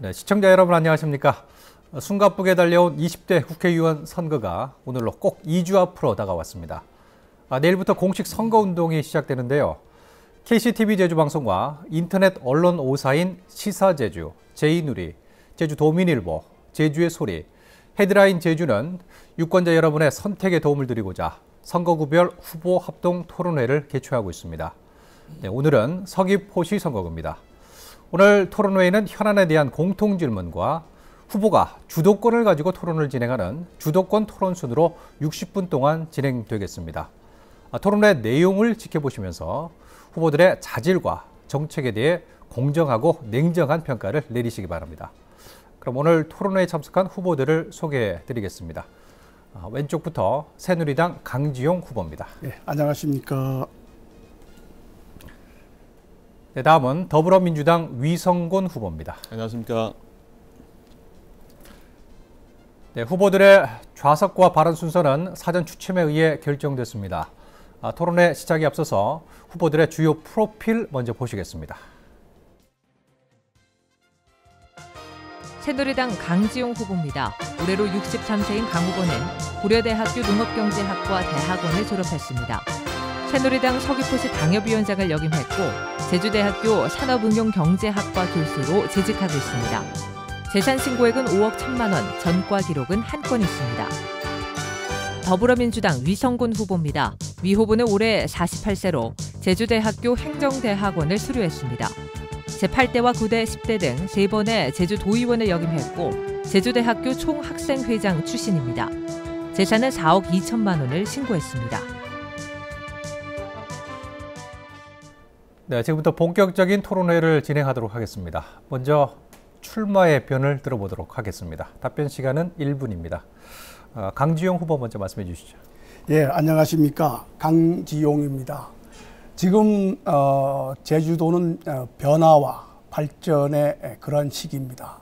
네, 시청자 여러분 안녕하십니까. 숨가쁘게 달려온 20대 국회의원 선거가 오늘로 꼭 2주 앞으로 다가왔습니다. 내일부터 공식 선거운동이 시작되는데요. KCTV 제주방송과 인터넷 언론 5사인 시사제주, 제이누리, 제주도민일보, 제주의 소리, 헤드라인 제주는 유권자 여러분의 선택에 도움을 드리고자 선거구별 후보 합동 토론회를 개최하고 있습니다. 네, 오늘은 서귀포시 선거구입니다. 오늘 토론회에는 현안에 대한 공통질문과 후보가 주도권을 가지고 토론을 진행하는 주도권 토론 순으로 60분 동안 진행되겠습니다. 토론회 내용을 지켜보시면서 후보들의 자질과 정책에 대해 공정하고 냉정한 평가를 내리시기 바랍니다. 그럼 오늘 토론회에 참석한 후보들을 소개해 드리겠습니다. 왼쪽부터 새누리당 강지용 후보입니다. 네, 안녕하십니까. 네, 다음은 더불어민주당 위성곤 후보입니다. 안녕하십니까. 네, 후보들의 좌석과 발언 순서는 사전 추첨에 의해 결정됐습니다. 토론회 시작에 앞서서 후보들의 주요 프로필 먼저 보시겠습니다. 새누리당 강지용 후보입니다. 올해로 63세인 강 후보는 고려대학교 농업경제학과 대학원을 졸업했습니다. 새누리당 서귀포시 당협위원장을 역임했고 제주대학교 산업응용경제학과 교수로 재직하고 있습니다. 재산 신고액은 5억 1천만 원, 전과 기록은 한 건 있습니다. 더불어민주당 위성곤 후보입니다. 위 후보는 올해 48세로 제주대학교 행정대학원을 수료했습니다. 제8대와 9대, 10대 등 3번의 제주도의원을 역임했고 제주대학교 총학생회장 출신입니다. 재산은 4억 2천만 원을 신고했습니다. 네, 지금부터 본격적인 토론회를 진행하도록 하겠습니다. 먼저 출마의 변을 들어보도록 하겠습니다. 답변 시간은 1분입니다. 강지용 후보 먼저 말씀해 주시죠. 예, 안녕하십니까. 강지용입니다. 지금 제주도는 변화와 발전의 그런 시기입니다.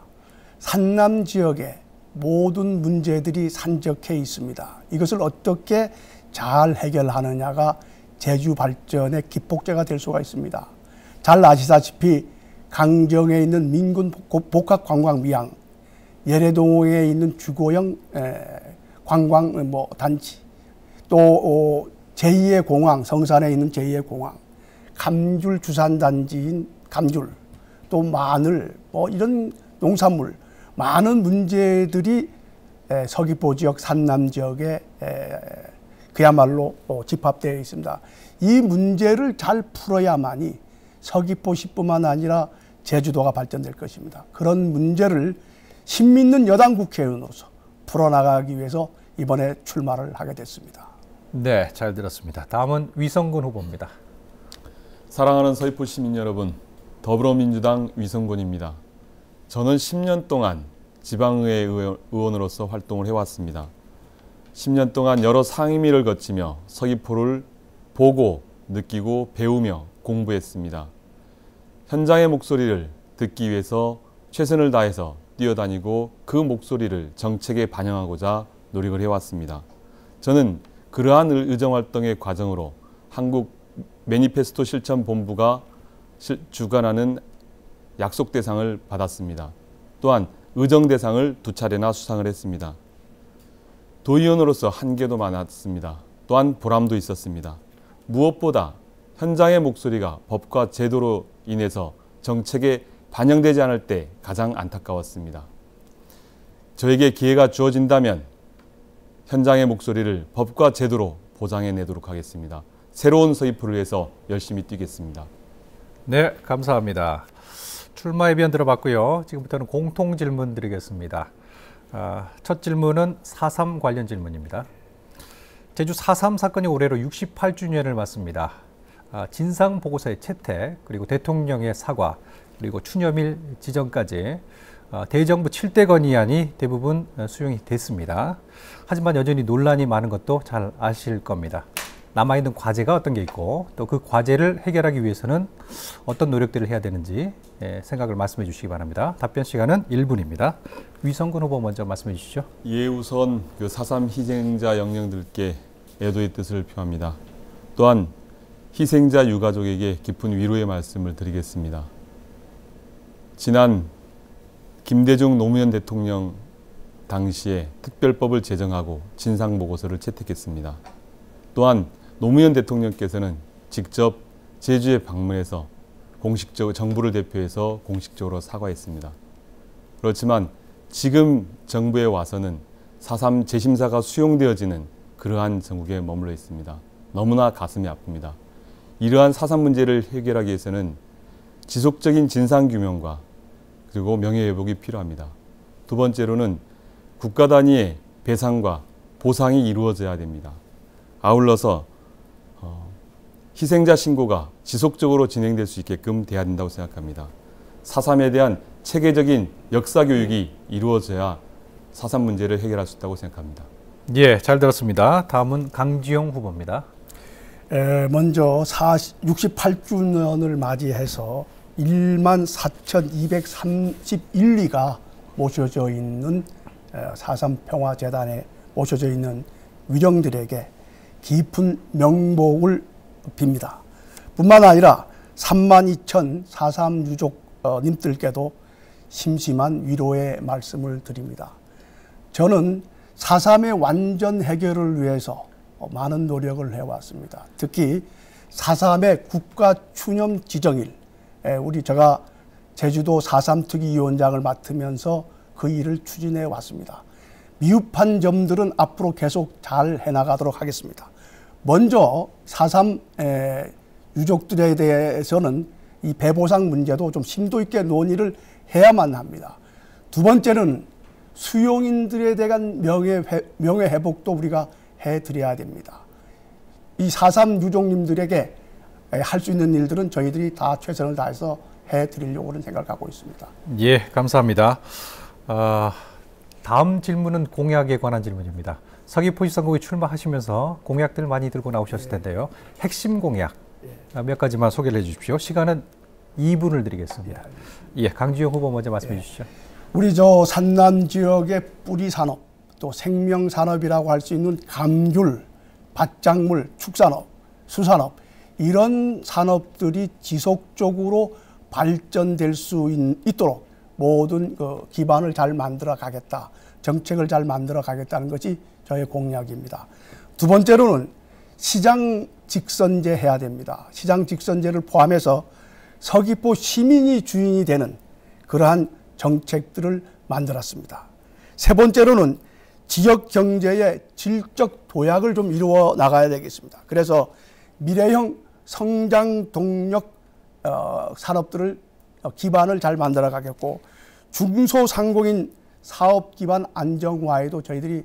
산남 지역에 모든 문제들이 산적해 있습니다. 이것을 어떻게 잘 해결하느냐가 제주 발전의 기폭제가 될 수가 있습니다. 잘 아시다시피 강정에 있는 민군 복합관광미항, 예래동에 있는 주거형 관광 단지, 또 제2의 공항, 성산에 있는 제2의 공항, 감귤 주산단지인 감귤, 또 마늘, 이런 농산물, 많은 문제들이 서귀포 지역, 산남 지역에 그야말로 집합되어 있습니다. 이 문제를 잘 풀어야만이 서귀포시뿐만 아니라 제주도가 발전될 것입니다. 그런 문제를 신민는 여당 국회의원으로서 풀어나가기 위해서 이번에 출마를 하게 됐습니다. 네, 잘 들었습니다. 다음은 위성곤 후보입니다. 사랑하는 서귀포 시민 여러분, 더불어민주당 위성곤입니다. 저는 10년 동안 지방의회 의원으로서 활동을 해왔습니다. 10년 동안 여러 상임위를 거치며 서귀포를 보고, 느끼고, 배우며 공부했습니다. 현장의 목소리를 듣기 위해서 최선을 다해서 뛰어다니고 그 목소리를 정책에 반영하고자 노력을 해왔습니다. 저는 그러한 의정활동의 과정으로 한국 매니페스토 실천본부가 주관하는 약속대상을 받았습니다. 또한 의정대상을 2차례나 수상을 했습니다. 도의원으로서 한계도 많았습니다. 또한 보람도 있었습니다. 무엇보다 현장의 목소리가 법과 제도로 인해서 정책에 반영되지 않을 때 가장 안타까웠습니다. 저에게 기회가 주어진다면 현장의 목소리를 법과 제도로 보장해내도록 하겠습니다. 새로운 서귀포를 위해서 열심히 뛰겠습니다. 네, 감사합니다. 출마의 변 들어봤고요. 지금부터는 공통 질문 드리겠습니다. 첫 질문은 4.3 관련 질문입니다. 제주 4.3 사건이 올해로 68주년을 맞습니다. 진상보고서의 채택, 그리고 대통령의 사과, 그리고 추념일 지정까지 대정부 7대 건의안이 대부분 수용이 됐습니다. 하지만 여전히 논란이 많은 것도 잘 아실 겁니다. 남아있는 과제가 어떤 게 있고 또 그 과제를 해결하기 위해서는 어떤 노력들을 해야 되는지 생각을 말씀해 주시기 바랍니다. 답변 시간은 1분입니다. 위성곤 후보 먼저 말씀해 주시죠. 우선 4.3 희생자 영령들께 애도의 뜻을 표합니다. 또한 희생자 유가족에게 깊은 위로의 말씀을 드리겠습니다. 지난 김대중 노무현 대통령 당시에 특별법을 제정하고 진상보고서를 채택했습니다. 또한 노무현 대통령께서는 직접 제주에 방문해서 공식적으로 정부를 대표해서 공식적으로 사과했습니다. 그렇지만 지금 정부에 와서는 4.3 재심사가 수용되어지는 그러한 정국에 머물러 있습니다. 너무나 가슴이 아픕니다. 이러한 4.3 문제를 해결하기 위해서는 지속적인 진상규명과 그리고 명예회복이 필요합니다. 두 번째로는 국가 단위의 배상과 보상이 이루어져야 됩니다. 아울러서 희생자 신고가 지속적으로 진행될 수 있게끔 돼야 된다고 생각합니다. 4.3에 대한 체계적인 역사 교육이 이루어져야 4.3 문제를 해결할 수 있다고 생각합니다. 예, 잘 들었습니다. 다음은 강지용 후보입니다. 먼저 68주년을 맞이해서 14,231리가 모셔져 있는 4.3 평화재단에 모셔져 있는 위령들에게 깊은 명복을 빕니다. 뿐만 아니라 32,000 4.3 유족님들께도 심심한 위로의 말씀을 드립니다. 저는 4.3의 완전 해결을 위해서 많은 노력을 해왔습니다. 특히 4.3의 국가 추념 지정일, 제가 제주도 4.3 특위위원장을 맡으면서 그 일을 추진해 왔습니다. 미흡한 점들은 앞으로 계속 잘 해나가도록 하겠습니다. 먼저 4.3 유족들에 대해서는 이 배보상 문제도 좀 심도 있게 논의를 해야만 합니다. 두 번째는 수용인들에 대한 명예회복도 우리가 해드려야 됩니다. 이 4.3 유족님들에게 할 수 있는 일들은 저희들이 다 최선을 다해서 해드리려고는 생각을 갖고 있습니다. 예, 감사합니다. 다음 질문은 공약에 관한 질문입니다. 서귀포시 선거에 출마하시면서 공약들 많이 들고 나오셨을 텐데요. 핵심 공약 몇 가지만 소개를 해주십시오. 시간은 2분을 드리겠습니다. 예, 강지용 후보 먼저 말씀해 주시죠. 우리 저 산남 지역의 뿌리 산업, 또 생명 산업이라고 할 수 있는 감귤, 밭작물, 축산업, 수산업 이런 산업들이 지속적으로 발전될 수 있도록 모든 그 기반을 잘 만들어 가겠다, 정책을 잘 만들어 가겠다는 것이 저의 공약입니다. 두 번째로는 시장 직선제 해야 됩니다. 시장 직선제를 포함해서 서귀포 시민이 주인이 되는 그러한 정책들을 만들었습니다. 세 번째로는 지역 경제의 질적 도약을 좀 이루어 나가야 되겠습니다. 그래서 미래형 성장 동력 산업들을 기반을 잘 만들어 가겠고, 중소상공인 사업 기반 안정화에도 저희들이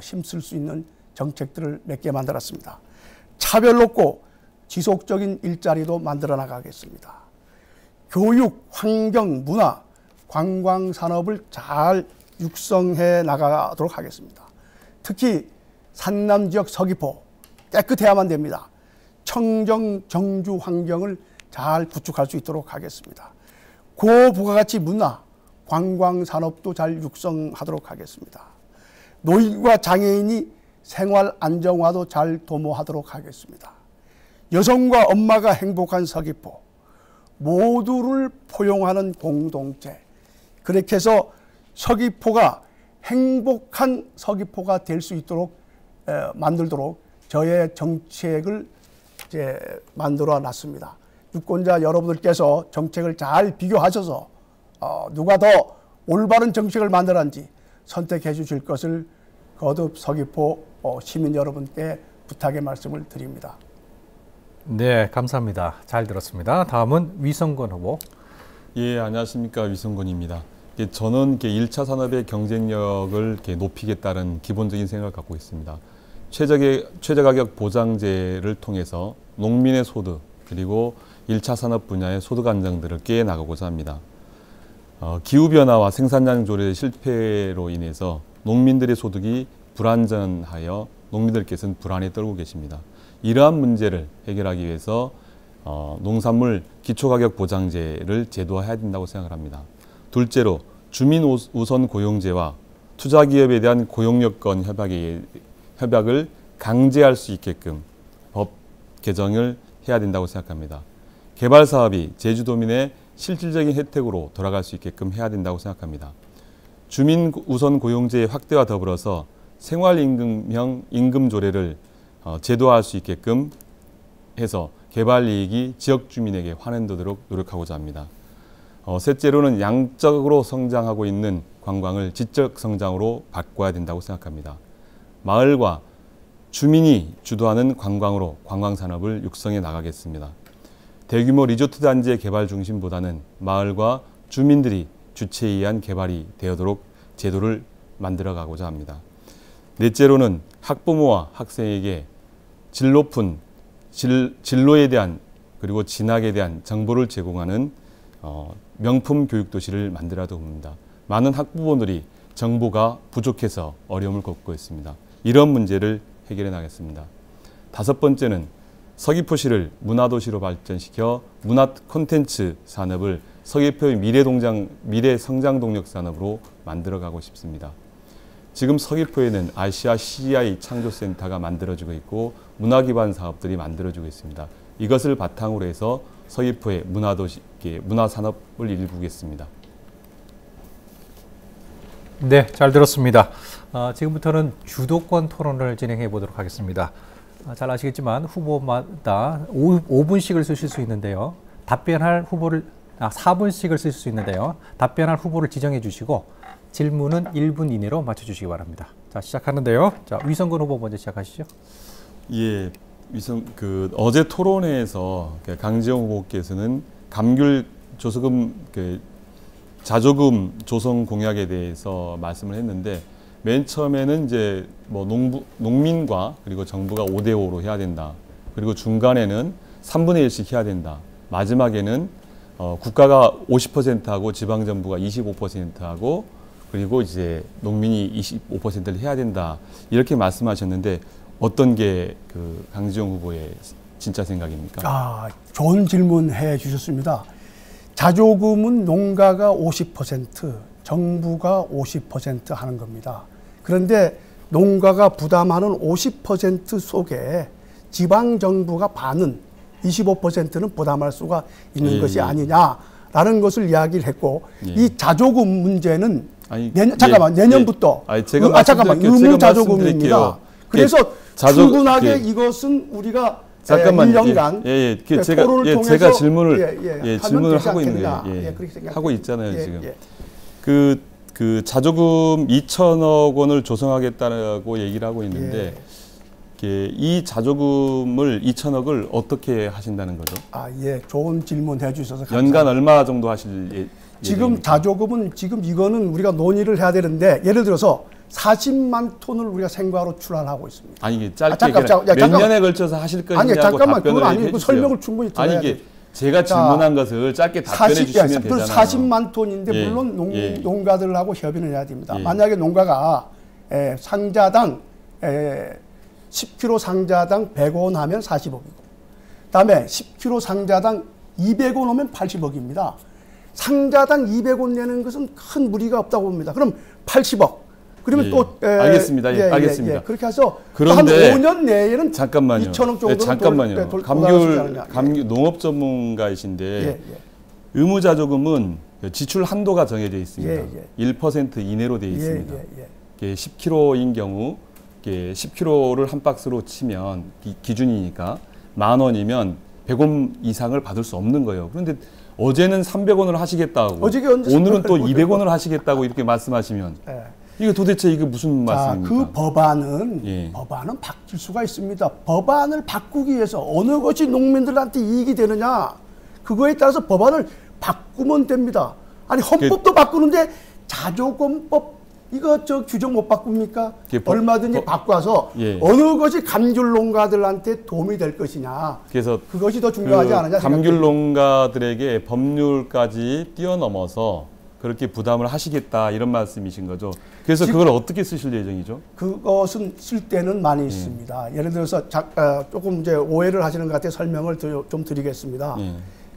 힘쓸 수 있는 정책들을 몇 개 만들었습니다. 차별 높고 지속적인 일자리도 만들어 나가겠습니다. 교육, 환경, 문화, 관광 산업을 잘 육성해 나가도록 하겠습니다. 특히 산남 지역 서귀포 깨끗해야만 됩니다. 청정 정주 환경을 잘 구축할 수 있도록 하겠습니다. 고부가가치 문화, 관광 산업도 잘 육성하도록 하겠습니다. 노인과 장애인이 생활 안정화도 잘 도모하도록 하겠습니다. 여성과 엄마가 행복한 서귀포, 모두를 포용하는 공동체, 그렇게 해서 서귀포가 행복한 서귀포가 될 수 있도록 만들도록 저의 정책을 이제 만들어 놨습니다. 유권자 여러분들께서 정책을 잘 비교하셔서 누가 더 올바른 정책을 만들었는지 선택해 주실 것을 거듭 서귀포 시민 여러분께 부탁의 말씀을 드립니다. 네, 감사합니다. 잘 들었습니다. 다음은 위성권 후보. 예, 안녕하십니까. 위성권입니다. 저는 1차 산업의 경쟁력을 높이겠다는 기본적인 생각을 갖고 있습니다. 최저가격 보장제를 통해서 농민의 소득 그리고 1차 산업 분야의 소득 안정들을 깨 나가고자 합니다. 기후변화와 생산량 조례의 실패로 인해서 농민들의 소득이 불안전하여 농민들께서는 불안에 떨고 계십니다. 이러한 문제를 해결하기 위해서 농산물 기초가격 보장제를 제도화해야 된다고 생각을 합니다. 둘째로 주민 우선 고용제와 투자기업에 대한 고용여건 협약을 강제할 수 있게끔 법 개정을 해야 된다고 생각합니다. 개발 사업이 제주도민의 실질적인 혜택으로 돌아갈 수 있게끔 해야 된다고 생각합니다. 주민 우선 고용제 확대와 더불어서 생활임금형 임금 조례를 제도화할 수 있게끔 해서 개발 이익이 지역 주민에게 환원되도록 노력하고자 합니다. 셋째로는 양적으로 성장하고 있는 관광을 질적 성장으로 바꿔야 된다고 생각합니다. 마을과 주민이 주도하는 관광으로 관광 산업을 육성해 나가겠습니다. 대규모 리조트 단지의 개발 중심보다는 마을과 주민들이 주체에 의한 개발이 되도록 제도를 만들어 가고자 합니다. 넷째로는 학부모와 학생에게 질 높은 진로에 대한 그리고 진학에 대한 정보를 제공하는 명품 교육도시를 만들어야 합니다. 많은 학부모들이 정보가 부족해서 어려움을 겪고 있습니다. 이런 문제를 해결해 나가겠습니다. 다섯 번째는 서귀포시를 문화도시로 발전시켜 문화 콘텐츠 산업을 서귀포의 미래 성장 동력 산업으로 만들어가고 싶습니다. 지금 서귀포에는 아시아 CGI 창조센터가 만들어지고 있고 문화 기반 사업들이 만들어지고 있습니다. 이것을 바탕으로 해서 서귀포의 문화 산업을 일구겠습니다. 네, 잘 들었습니다. 지금부터는 주도권 토론을 진행해 보도록 하겠습니다. 잘 아시겠지만 후보마다 5분씩을 쓰실 수 있는데요. 답변할 후보를 4분씩을 쓰실 수 있는데요. 답변할 후보를 지정해 주시고 질문은 1분 이내로 맞춰 주시기 바랍니다. 자, 시작하는데요. 자, 위성근 후보 먼저 시작하시죠. 예, 어제 토론회에서 강지영 후보께서는 감귤 조소금 자조금 조성 공약에 대해서 말씀을 했는데 맨 처음에는 이제 뭐 농민과 그리고 정부가 5대5로 해야 된다. 그리고 중간에는 3분의 1씩 해야 된다. 마지막에는 국가가 50%하고 지방정부가 25%하고 그리고 이제 농민이 25%를 해야 된다. 이렇게 말씀하셨는데 어떤 게 강지영 후보의 진짜 생각입니까? 좋은 질문 해 주셨습니다. 자조금은 농가가 50%, 정부가 50% 하는 겁니다. 그런데 농가가 부담하는 50% 속에 지방정부가 반은 25%는 부담할 수가 있는 것이 아니냐라는 것을 이야기를 했고 이 자조금 문제는 내년부터 의무자조금입니다. 그래서 충분하게 이것은 우리가 잠깐만요. 1년간 토론을 통해서 제가 질문을 하고 있는 거예요. 하고 있잖아요, 지금. 그 자조금 2천억 원을 조성하겠다고 얘기를 하고 있는데 이 자조금을 2천억을 어떻게 하신다는 거죠? 좋은 질문 해주셔서 감사합니다. 연간 얼마 정도 하실 지금 자조금은 이거는 우리가 논의를 해야 되는데 예를 들어서 40만 톤을 우리가 생과로 출하하고 있습니다. 이게 짧게 몇 년에 걸쳐서 하실 것이냐고 그건 아니고 설명을 충분히 들어야 돼요. 제가 질문한 것을 짧게 답변해 주시면 되잖아요. 40만 톤인데 물론 농가들하고 협의를 해야 됩니다. 만약에 농가가 상자당 10kg 상자당 100원 하면 40억이고 그다음에 10kg 상자당 200원 하면 80억입니다. 상자당 200원 내는 것은 큰 무리가 없다고 봅니다. 그럼 80억. 그러면 알겠습니다. 알겠습니다. 그렇게 해서 그런데 한 5년 내에는 2천억 정도는 잠깐만요. 감귤 농업 전문가이신데 의무자조금은 지출 한도가 정해져 있습니다. 1% 이내로 되어 있습니다. 10kg인 경우 10kg를 한 박스로 치면 기준이니까 10,000원이면 100원 이상을 받을 수 없는 거예요. 그런데 어제는 300원을 하시겠다고 오늘은 또 200원을 하시겠다고 이렇게 말씀하시면 이게 도대체 이게 무슨 말씀입니까? 그 법안은 바뀔 수가 있습니다. 법안을 바꾸기 위해서 어느 것이 농민들한테 이익이 되느냐 그거에 따라서 법안을 바꾸면 됩니다. 아니 헌법도 바꾸는데 자조금법 이거 규정 못 바꿉니까? 얼마든지 바꿔서 어느 것이 감귤 농가들한테 도움이 될 것이냐. 그래서 그것이 더 중요하지 않느냐. 감귤 농가들에게 법률까지 뛰어넘어서 그렇게 부담을 하시겠다 이런 말씀이신 거죠. 그래서 그걸 어떻게 쓰실 예정이죠? 그것은 쓸 때는 많이 있습니다. 예를 들어서 조금 이제 오해를 하시는 것 같아서 설명을 좀 드리겠습니다.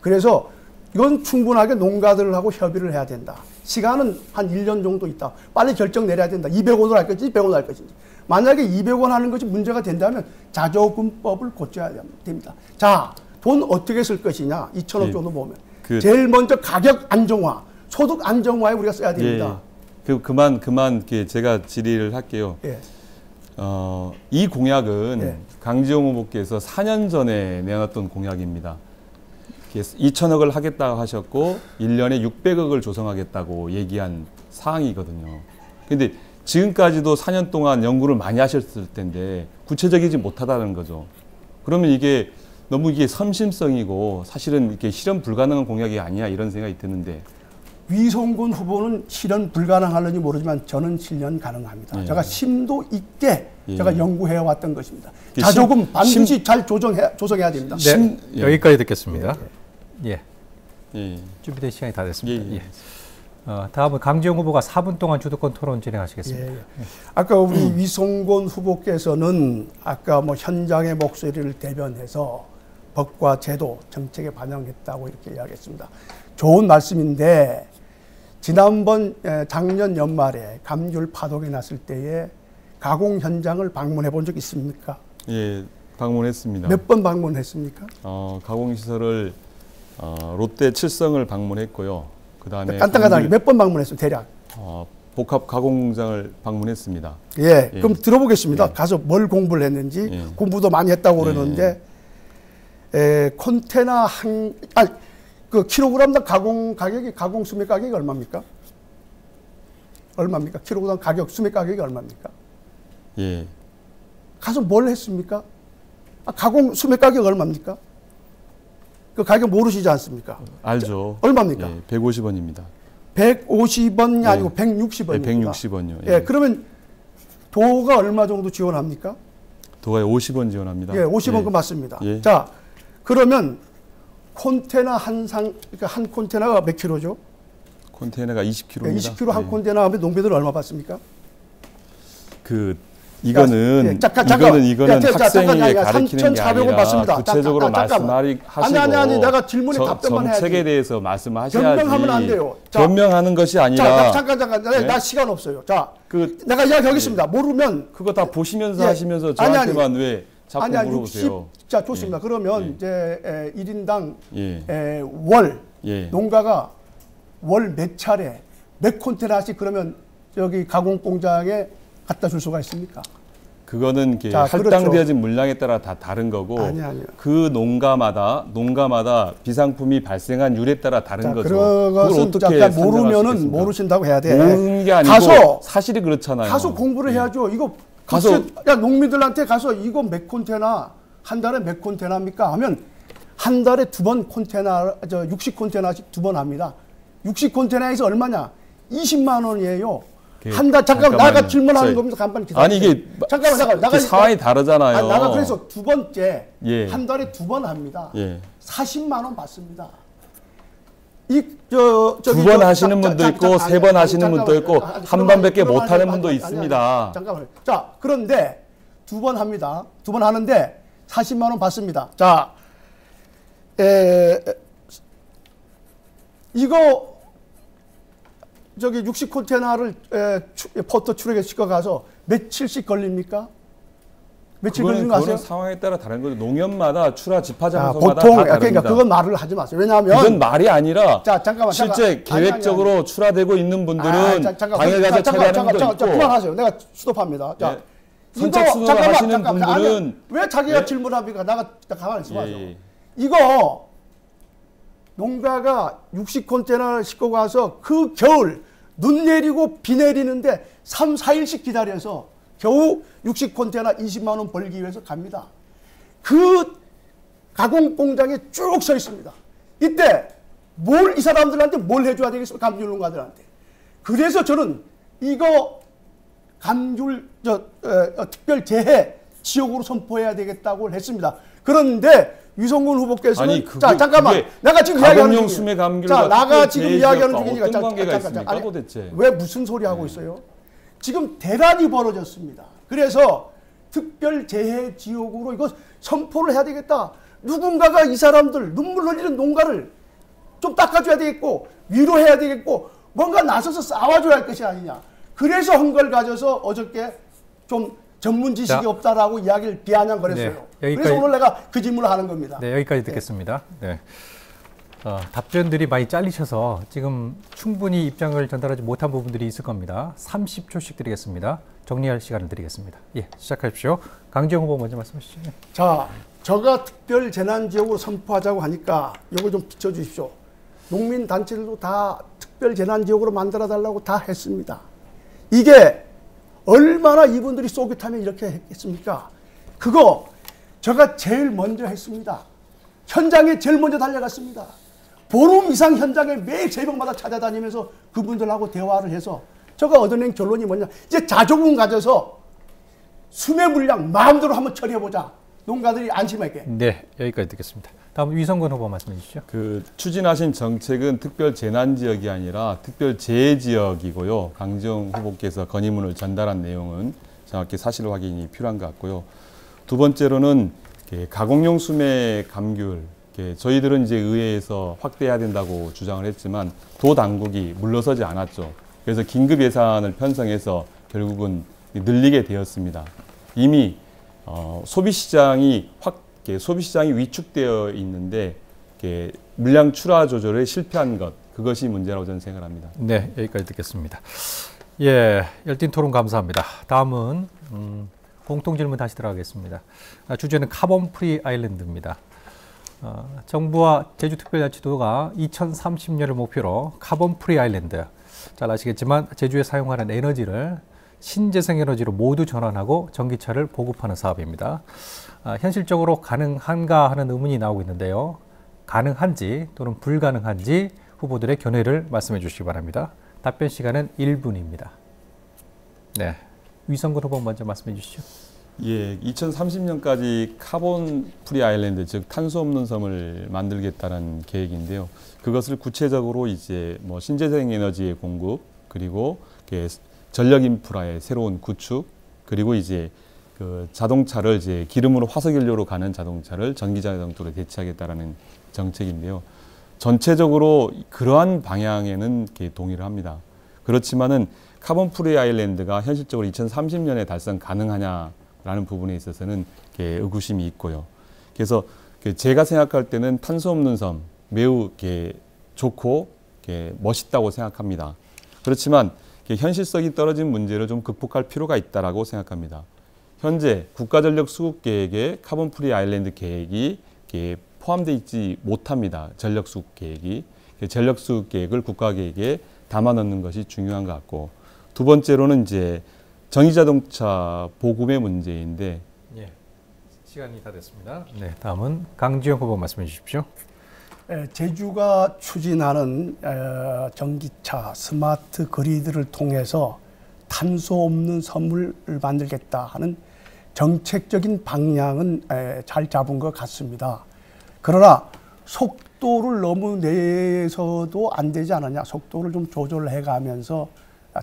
그래서 이건 충분하게 농가들하고 협의를 해야 된다. 시간은 한 1년 정도 있다. 빨리 결정 내려야 된다. 200원으로 할 것인지 100원으로 할 것인지. 만약에 200원 하는 것이 문제가 된다면 자조금법을 고쳐야 됩니다. 자, 돈 어떻게 쓸 것이냐. 2천억 정도 보면. 제일 먼저 가격 안정화, 소득 안정화에 우리가 써야 됩니다. 그만 제가 질의를 할게요. 예. 이 공약은 예. 강지용 후보께서 4년 전에 내놨던 공약입니다. 2천억을 하겠다고 하셨고 1년에 600억을 조성하겠다고 얘기한 사항이거든요. 근데 지금까지도 4년 동안 연구를 많이 하셨을 텐데 구체적이지 못하다는 거죠. 그러면 이게 너무 이게 섬심성이고 사실은 이렇게 실현 불가능한 공약이 아니야 이런 생각이 드는데. 위성군 후보는 실현 불가능할는지 모르지만 저는 실현 가능합니다. 예. 제가 심도 있게 예. 제가 연구해 왔던 것입니다. 자조금 반드시 잘 조성해야 됩니다. 네, 예. 여기까지 듣겠습니다. 예. 예. 준비된 시간이 다 됐습니다. 예. 예. 다음은 강지용 후보가 4분 동안 주도권 토론 진행하시겠습니다. 예. 아까 우리 위성군 후보께서는 아까 뭐 현장의 목소리를 대변해서 법과 제도, 정책에 반영했다고 이렇게 이야기했습니다. 좋은 말씀인데 지난번 작년 연말에 감귤 파동이 났을 때에 가공 현장을 방문해 본 적 있습니까? 예, 방문했습니다. 몇 번 방문했습니까? 가공시설을 롯데 칠성을 방문했고요. 그다음에 간단하게 몇 번 방문했어요, 대략? 복합 가공장을 방문했습니다. 예, 예. 그럼 들어보겠습니다. 예. 가서 뭘 공부를 했는지. 예. 공부도 많이 했다고 그러는데 콘테나 그 킬로그램당 가공 가격이 가공 수매 가격이 얼마입니까? 얼마입니까? 킬로그램 가격 수매 가격이 얼마입니까? 예. 가서 뭘 했습니까? 가공 수매 가격 얼마입니까? 그 가격 모르시지 않습니까? 알죠. 얼마입니까? 예, 150원입니다. 150원이 아니고 예. 160원입니다. 160원요. 예, 그러면 도가 얼마 정도 지원합니까? 도가에 50원 지원합니다. 예, 50원 예. 그 맞습니다. 예. 자, 그러면 콘테나 그러니까 한 콘테나가 몇 킬로죠? 컨테이너가 20kg입니다. 예, 20kg 한 콘테나 하면 농민들 얼마 받습니까? 이거는 학생에게 가르치는 게 아니라 받습니다. 구체적으로 말씀하시고 아니 내가 질문에 답변만 해야지. 정책에 대해서 말씀하셔야지. 변명하면 안 돼요. 자, 변명하는 것이 아니라. 잠깐. 네? 나 시간 없어요. 자, 내가 이야기하겠습니다. 모르면 그거 다 보시면서 예. 하시면서 저한테만 왜 자꾸 물어보세요. 자, 좋습니다. 그러면 이제 1인당 예. 월 예. 농가가 월 몇 차례 몇 콘테나씩 그러면 여기 가공 공장에 갖다 줄 수가 있습니까? 그거는 자, 할당되어진 물량에 따라 다 다른 거고 아니요. 그 농가마다 비상품이 발생한 율에 따라 다른 거죠. 그것은 어떻게 약간 모르면은 모르신다고 해야 돼. 모르는 게 아니고 가서 사실이 그렇잖아요. 가서 공부를 해야죠. 이거 가서 야 농민들한테 가서 이거 몇 콘테나 한 달에 몇 콘테나입니까? 하면 한 달에 2번 콘테나 60콘테나씩 2번 합니다. 60콘테나에서 얼마냐? 20만 원이에요. 한 달 잠깐만 나가 질문하는 겁니다. 간단히 기다려. 아니 이게 잠깐만 나가 상황이 다르잖아요. 나가 그래서 두 번째 예. 한 달에 2번 합니다. 예. 40만 원 받습니다. 두 번 하시는 분도 있고 세 번 하시는 분도 있고 한 번밖에 못 하는 분도 있습니다. 잠깐만요. 자, 그런데 2번 합니다. 2번 하는데 40만 원 받습니다. 자, 이거 60콘테나를 포터 트럭에 싣고 가서 며칠씩 걸립니까? 며칠 걸리는 거 아세요? 그거는 상황에 따라 다른 거죠. 농협마다 출하 집화 장소마다 보통 다 다릅니다. 그러니까 그건 말을 하지 마세요. 왜냐하면 그건 말이 아니라 실제 계획적으로 출하되고 있는 분들은 당일 가서 처리하는 분도 있고. 그만하세요. 내가 스톱합니다. 자, 선착 순으로 하시는 분들은 왜 자기가 질문합니까? 나가 가만히 있어봐요. 이거 농가가 60콘테나를 싣고 가서 그 겨울 눈 내리고 비 내리는데 3, 4일씩 기다려서 겨우 60콘테나 20만 원 벌기 위해서 갑니다. 그 가공 공장에 쭉 서 있습니다. 이때 이 사람들한테 뭘 해줘야 되겠습니까? 감귤 농가들한테. 그래서 저는 이거 감귤 특별 재해 지역으로 선포해야 되겠다고 했습니다. 그런데 유성군 후보께서는 자 잠깐만 내가 지금 이야기하는 중이에요. 자 나가 지금 이야기하는 중이니까 어떤 관계가 있습니까? 도대체 왜 무슨 소리 하고 있어요? 지금 대란이 벌어졌습니다. 그래서 특별재해 지역으로 이거 선포를 해야 되겠다. 누군가가 이 사람들 눈물 흘리는 농가를 좀 닦아줘야 되겠고 위로해야 되겠고 뭔가 나서서 싸워줘야 할 것이 아니냐. 그래서 한 걸 가져서 어저께 좀 전문 지식이 없다라고 이야기를 비아냥거렸어요. 네, 그래서 오늘 내가 그 질문을 하는 겁니다. 네, 여기까지 듣겠습니다. 네. 답변들이 많이 잘리셔서 지금 충분히 입장을 전달하지 못한 부분들이 있을 겁니다. 30초씩 드리겠습니다. 정리할 시간을 드리겠습니다. 예, 시작하십시오. 강지영 후보 먼저 말씀하시죠. 자, 저가 특별 재난지역으로 선포하자고 하니까 이거 좀 비춰주십시오. 농민단체들도 다 특별 재난지역으로 만들어달라고 다 했습니다. 이게 얼마나 이분들이 속이 타면 이렇게 했겠습니까? 그거 제가 제일 먼저 했습니다. 현장에 제일 먼저 달려갔습니다. 보름 이상 현장에 매일 새벽마다 찾아다니면서 그분들하고 대화를 해서 제가 얻어낸 결론이 뭐냐. 이제 자조금 가져서 수매 물량 마음대로 한번 처리해보자. 농가들이 안심하게. 네, 여기까지 듣겠습니다. 다음 위성근 후보 말씀해 주시죠. 추진하신 정책은 특별 재난 지역이 아니라 특별 재해 지역이고요. 강지영 후보께서 건의문을 전달한 내용은 정확히 사실 확인이 필요한 것 같고요. 두 번째로는 가공용 수매 감귤, 저희들은 이제 의회에서 확대해야 된다고 주장을 했지만 도 당국이 물러서지 않았죠. 그래서 긴급 예산을 편성해서 결국은 늘리게 되었습니다. 이미 소비 시장이 위축되어 있는데 물량 출하 조절에 실패한 것, 그것이 문제라고 저는 생각합니다. 네, 여기까지 듣겠습니다. 예, 열띤 토론 감사합니다. 다음은 공통 질문 다시 들어가겠습니다. 주제는 카본 프리 아일랜드입니다. 정부와 제주특별자치도가 2030년을 목표로 카본 프리 아일랜드, 잘 아시겠지만 제주에 사용하는 에너지를 신재생 에너지로 모두 전환하고 전기차를 보급하는 사업입니다. 현실적으로 가능한가 하는 의문이 나오고 있는데요. 가능한지 또는 불가능한지 후보들의 견해를 말씀해 주시기 바랍니다. 답변 시간은 1분입니다. 네, 위성근 후보 먼저 말씀해 주시죠. 예, 2030년까지 카본 프리 아일랜드, 즉 탄소 없는 섬을 만들겠다는 계획인데요. 그것을 구체적으로 이제 뭐 신재생 에너지의 공급, 그리고 전력 인프라의 새로운 구축, 그리고 이제 그 자동차를 이제 기름으로 화석연료로 가는 자동차를 전기 자동차로 대체하겠다라는 정책인데요. 전체적으로 그러한 방향에는 동의를 합니다. 그렇지만은 카본 프리 아일랜드가 현실적으로 2030년에 달성 가능하냐라는 부분에 있어서는 의구심이 있고요. 그래서 제가 생각할 때는 탄소 없는 섬 매우 좋고 멋있다고 생각합니다. 그렇지만 현실성이 떨어진 문제를 좀 극복할 필요가 있다라고 생각합니다. 현재 국가전력 수급 계획에 카본 프리 아일랜드 계획이 포함되어 있지 못합니다. 전력 수급 계획이. 전력 수급 계획을 국가 계획에 담아 넣는 것이 중요한 것 같고, 두 번째로는 이제 전기자동차 보급의 문제인데. 예, 시간이 다 됐습니다. 네, 다음은 강지영 후보 말씀해 주십시오. 제주가 추진하는 전기차 스마트 그리드를 통해서 탄소 없는 섬을 만들겠다 하는 정책적인 방향은 잘 잡은 것 같습니다. 그러나 속도를 너무 내서도 안 되지 않느냐. 속도를 좀 조절해 가면서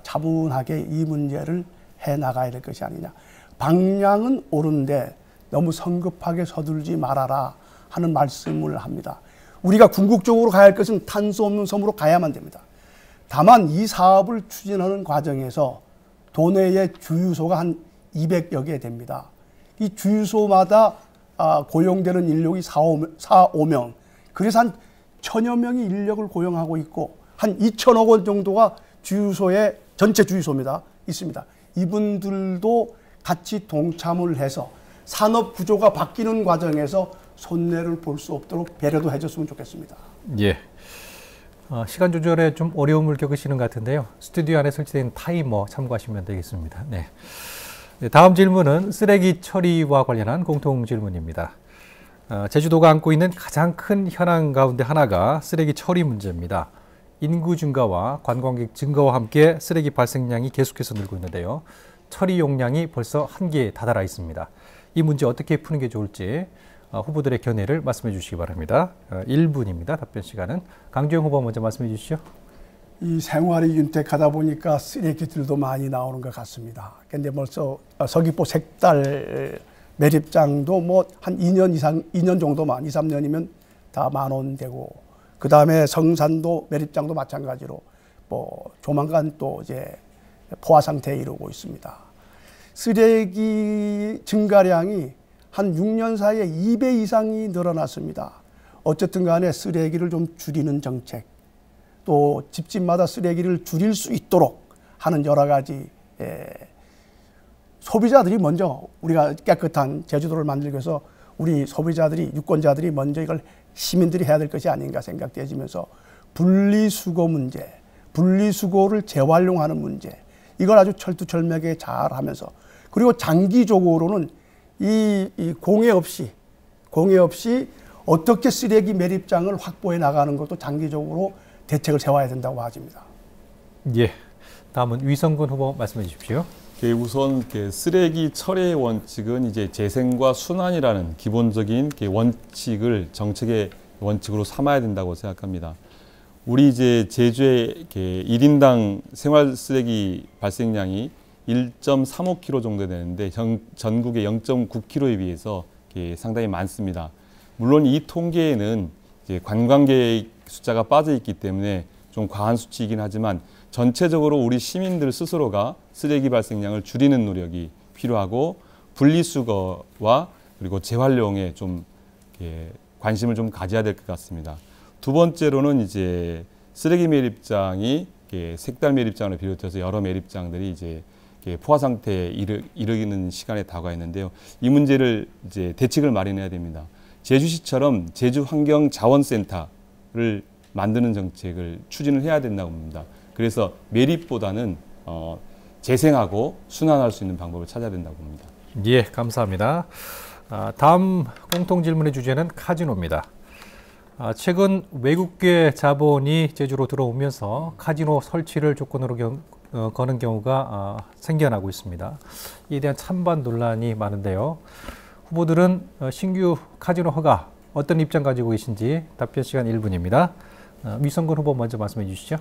차분하게 이 문제를 해 나가야 될 것이 아니냐. 방향은 옳은데 너무 성급하게 서둘지 말아라 하는 말씀을 합니다. 우리가 궁극적으로 가야 할 것은 탄소 없는 섬으로 가야만 됩니다. 다만 이 사업을 추진하는 과정에서 도내의 주유소가 한 200여 개 됩니다. 이 주유소마다 고용되는 인력이 4-5명. 그래서 한 1000여 명의 인력을 고용하고 있고 한 2천억 원 정도가 주유소에 전체 주유소입니다. 있습니다. 이분들도 같이 동참을 해서 산업 구조가 바뀌는 과정에서 손해를 볼 수 없도록 배려도 해줬으면 좋겠습니다. 예. 시간 조절에 좀 어려움을 겪으시는 것 같은데요. 스튜디오 안에 설치된 타이머 참고하시면 되겠습니다. 네. 다음 질문은 쓰레기 처리와 관련한 공통 질문입니다. 제주도가 안고 있는 가장 큰 현안 가운데 하나가 쓰레기 처리 문제입니다. 인구 증가와 관광객 증가와 함께 쓰레기 발생량이 계속해서 늘고 있는데요. 처리 용량이 벌써 한계에 다다라 있습니다. 이 문제 어떻게 푸는 게 좋을지 후보들의 견해를 말씀해 주시기 바랍니다. 1분입니다. 답변 시간은. 강지영 후보 먼저 말씀해 주시죠. 이 생활이 윤택하다 보니까 쓰레기들도 많이 나오는 것 같습니다. 근데 벌써 서귀포 색달 매립장도 뭐 한 2년 이상, 2년 정도만, 2, 3년이면 다 10,000원 되고, 그 다음에 성산도 매립장도 마찬가지로 뭐 조만간 또 이제 포화 상태에 이르고 있습니다. 쓰레기 증가량이 한 6년 사이에 2배 이상이 늘어났습니다. 어쨌든 간에 쓰레기를 좀 줄이는 정책, 또 집집마다 쓰레기를 줄일 수 있도록 하는 여러 가지 소비자들이 먼저 우리가 깨끗한 제주도를 만들기 위해서 우리 소비자들이, 유권자들이 먼저 이걸 시민들이 해야 될 것이 아닌가 생각되어지면서 분리수거 문제, 분리수거를 재활용하는 문제, 이걸 아주 철두철미하게 잘 하면서, 그리고 장기적으로는 이 공해 없이 어떻게 쓰레기 매립장을 확보해 나가는 것도 장기적으로 대책을 세워야 된다고 봐집니다. 예. 다음은 위성군 후보 말씀해 주십시오. 우선 쓰레기 처리의 원칙은 이제 재생과 순환이라는 기본적인 원칙을 정책의 원칙으로 삼아야 된다고 생각합니다. 우리 이제 제주의 1인당 생활 쓰레기 발생량이 1.35kg 정도 되는데 전국의 0.9kg에 비해서 상당히 많습니다. 물론 이 통계에는 이제 관광객 숫자가 빠져 있기 때문에 좀 과한 수치이긴 하지만 전체적으로 우리 시민들 스스로가 쓰레기 발생량을 줄이는 노력이 필요하고 분리수거와 그리고 재활용에 좀 관심을 좀 가져야 될 것 같습니다. 두 번째로는 이제 쓰레기 매립장이 색달 매립장을 비롯해서 여러 매립장들이 이제 포화 상태에 이르는 시간에 다가왔는데요. 이 문제를 이제 대책을 마련해야 됩니다. 제주시처럼 제주환경자원센터를 만드는 정책을 추진을 해야 된다고 봅니다. 그래서 매립보다는 재생하고 순환할 수 있는 방법을 찾아야 된다고 봅니다. 예, 감사합니다. 다음 공통 질문의 주제는 카지노입니다. 최근 외국계 자본이 제주로 들어오면서 카지노 설치를 조건으로 거는 경우가 생겨나고 있습니다. 이에 대한 찬반 논란이 많은데요. 후보들은 신규 카지노 허가 어떤 입장 가지고 계신지 답변 시간 1분입니다. 위성군 후보 먼저 말씀해 주시죠.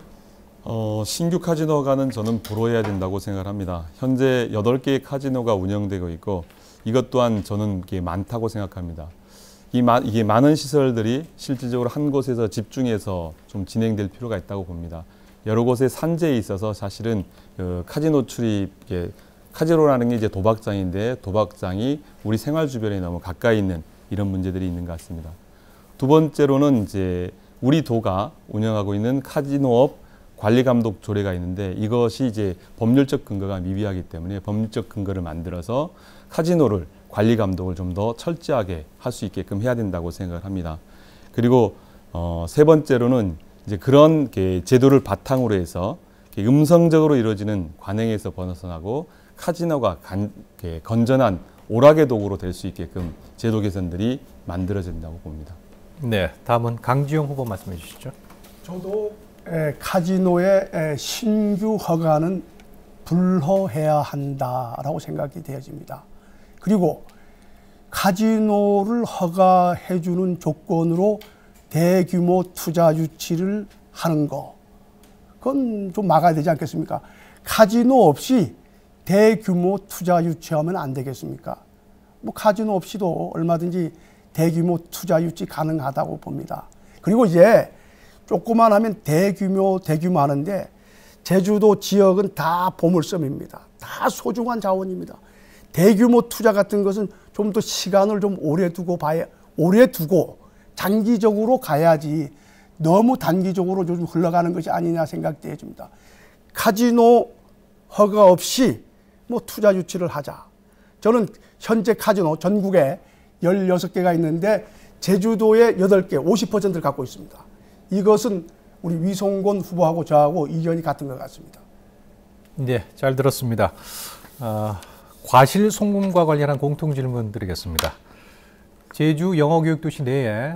신규 카지노 허가는 저는 불허해야 된다고 생각합니다. 현재 8개의 카지노가 운영되고 있고 이것 또한 저는 많다고 생각합니다. 이게 많은 시설들이 실질적으로 한 곳에서 집중해서 좀 진행될 필요가 있다고 봅니다. 여러 곳에 산재에 있어서 사실은 카지노 출입, 카지노라는 게 이제 도박장인데 도박장이 우리 생활 주변에 너무 가까이 있는 이런 문제들이 있는 것 같습니다. 두 번째로는 이제 우리 도가 운영하고 있는 카지노업 관리감독 조례가 있는데 이것이 이제 법률적 근거가 미비하기 때문에 법률적 근거를 만들어서 카지노를 관리 감독을 좀 더 철저하게 할 수 있게끔 해야 된다고 생각을 합니다. 그리고 세 번째로는 이제 그런 제도를 바탕으로 해서 음성적으로 이루어지는 관행에서 벗어나고 카지노가 건전한 오락의 도구로 될 수 있게끔 제도 개선들이 만들어진다고 봅니다. 네, 다음은 강지용 후보 말씀해 주시죠. 저도 카지노의 신규 허가는 불허해야 한다라고 생각이 되어집니다. 그리고 카지노를 허가해 주는 조건으로 대규모 투자 유치를 하는 거, 그건 좀 막아야 되지 않겠습니까? 카지노 없이 대규모 투자 유치하면 안 되겠습니까? 뭐 카지노 없이도 얼마든지 대규모 투자 유치 가능하다고 봅니다. 그리고 이제 조그만 하면 대규모 하는데 제주도 지역은 다 보물섬입니다. 다 소중한 자원입니다. 대규모 투자 같은 것은 좀 더 시간을 좀 오래 두고 장기적으로 가야지 너무 단기적으로 요즘 흘러가는 것이 아니냐 생각되어집니다. 카지노 허가 없이 뭐 투자 유치를 하자. 저는 현재 카지노 전국에 16개가 있는데 제주도에 8개, 50%를 갖고 있습니다. 이것은 우리 위성군 후보하고 저하고 의견이 같은 것 같습니다. 네, 잘 들었습니다. 과실 송금과 관련한 공통 질문 드리겠습니다. 제주 영어교육도시 내에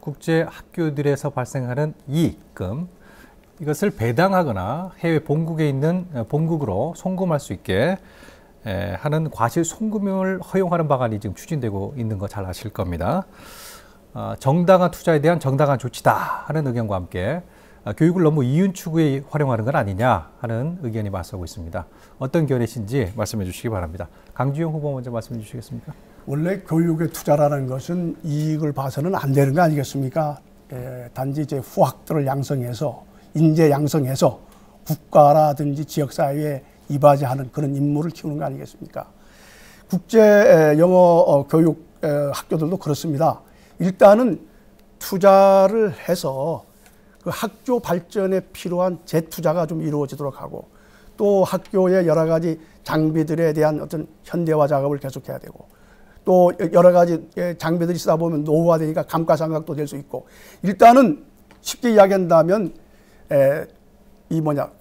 국제 학교들에서 발생하는 이익금, 이것을 배당하거나 해외 본국에 있는 본국으로 송금할 수 있게 하는 과실 송금을 허용하는 방안이 지금 추진되고 있는 거 잘 아실 겁니다. 정당한 투자에 대한 정당한 조치다 하는 의견과 함께 교육을 너무 이윤 추구에 활용하는 건 아니냐 하는 의견이 맞서고 있습니다. 어떤 견해신지 말씀해 주시기 바랍니다. 강주영 후보 먼저 말씀해 주시겠습니까? 원래 교육에 투자라는 것은 이익을 봐서는 안 되는 거 아니겠습니까? 단지 이제 후학들을 양성해서 인재 양성해서 국가라든지 지역사회에 이바지하는 그런 인물을 키우는 거 아니겠습니까? 국제 영어 교육 학교들도 그렇습니다. 일단은 투자를 해서 그 학교 발전에 필요한 재투자가 좀 이루어지도록 하고 또 학교의 여러 가지 장비들에 대한 어떤 현대화 작업을 계속해야 되고 또 여러 가지 장비들이 쓰다 보면 노후화되니까 감가상각도 될 수 있고 일단은 쉽게 이야기한다면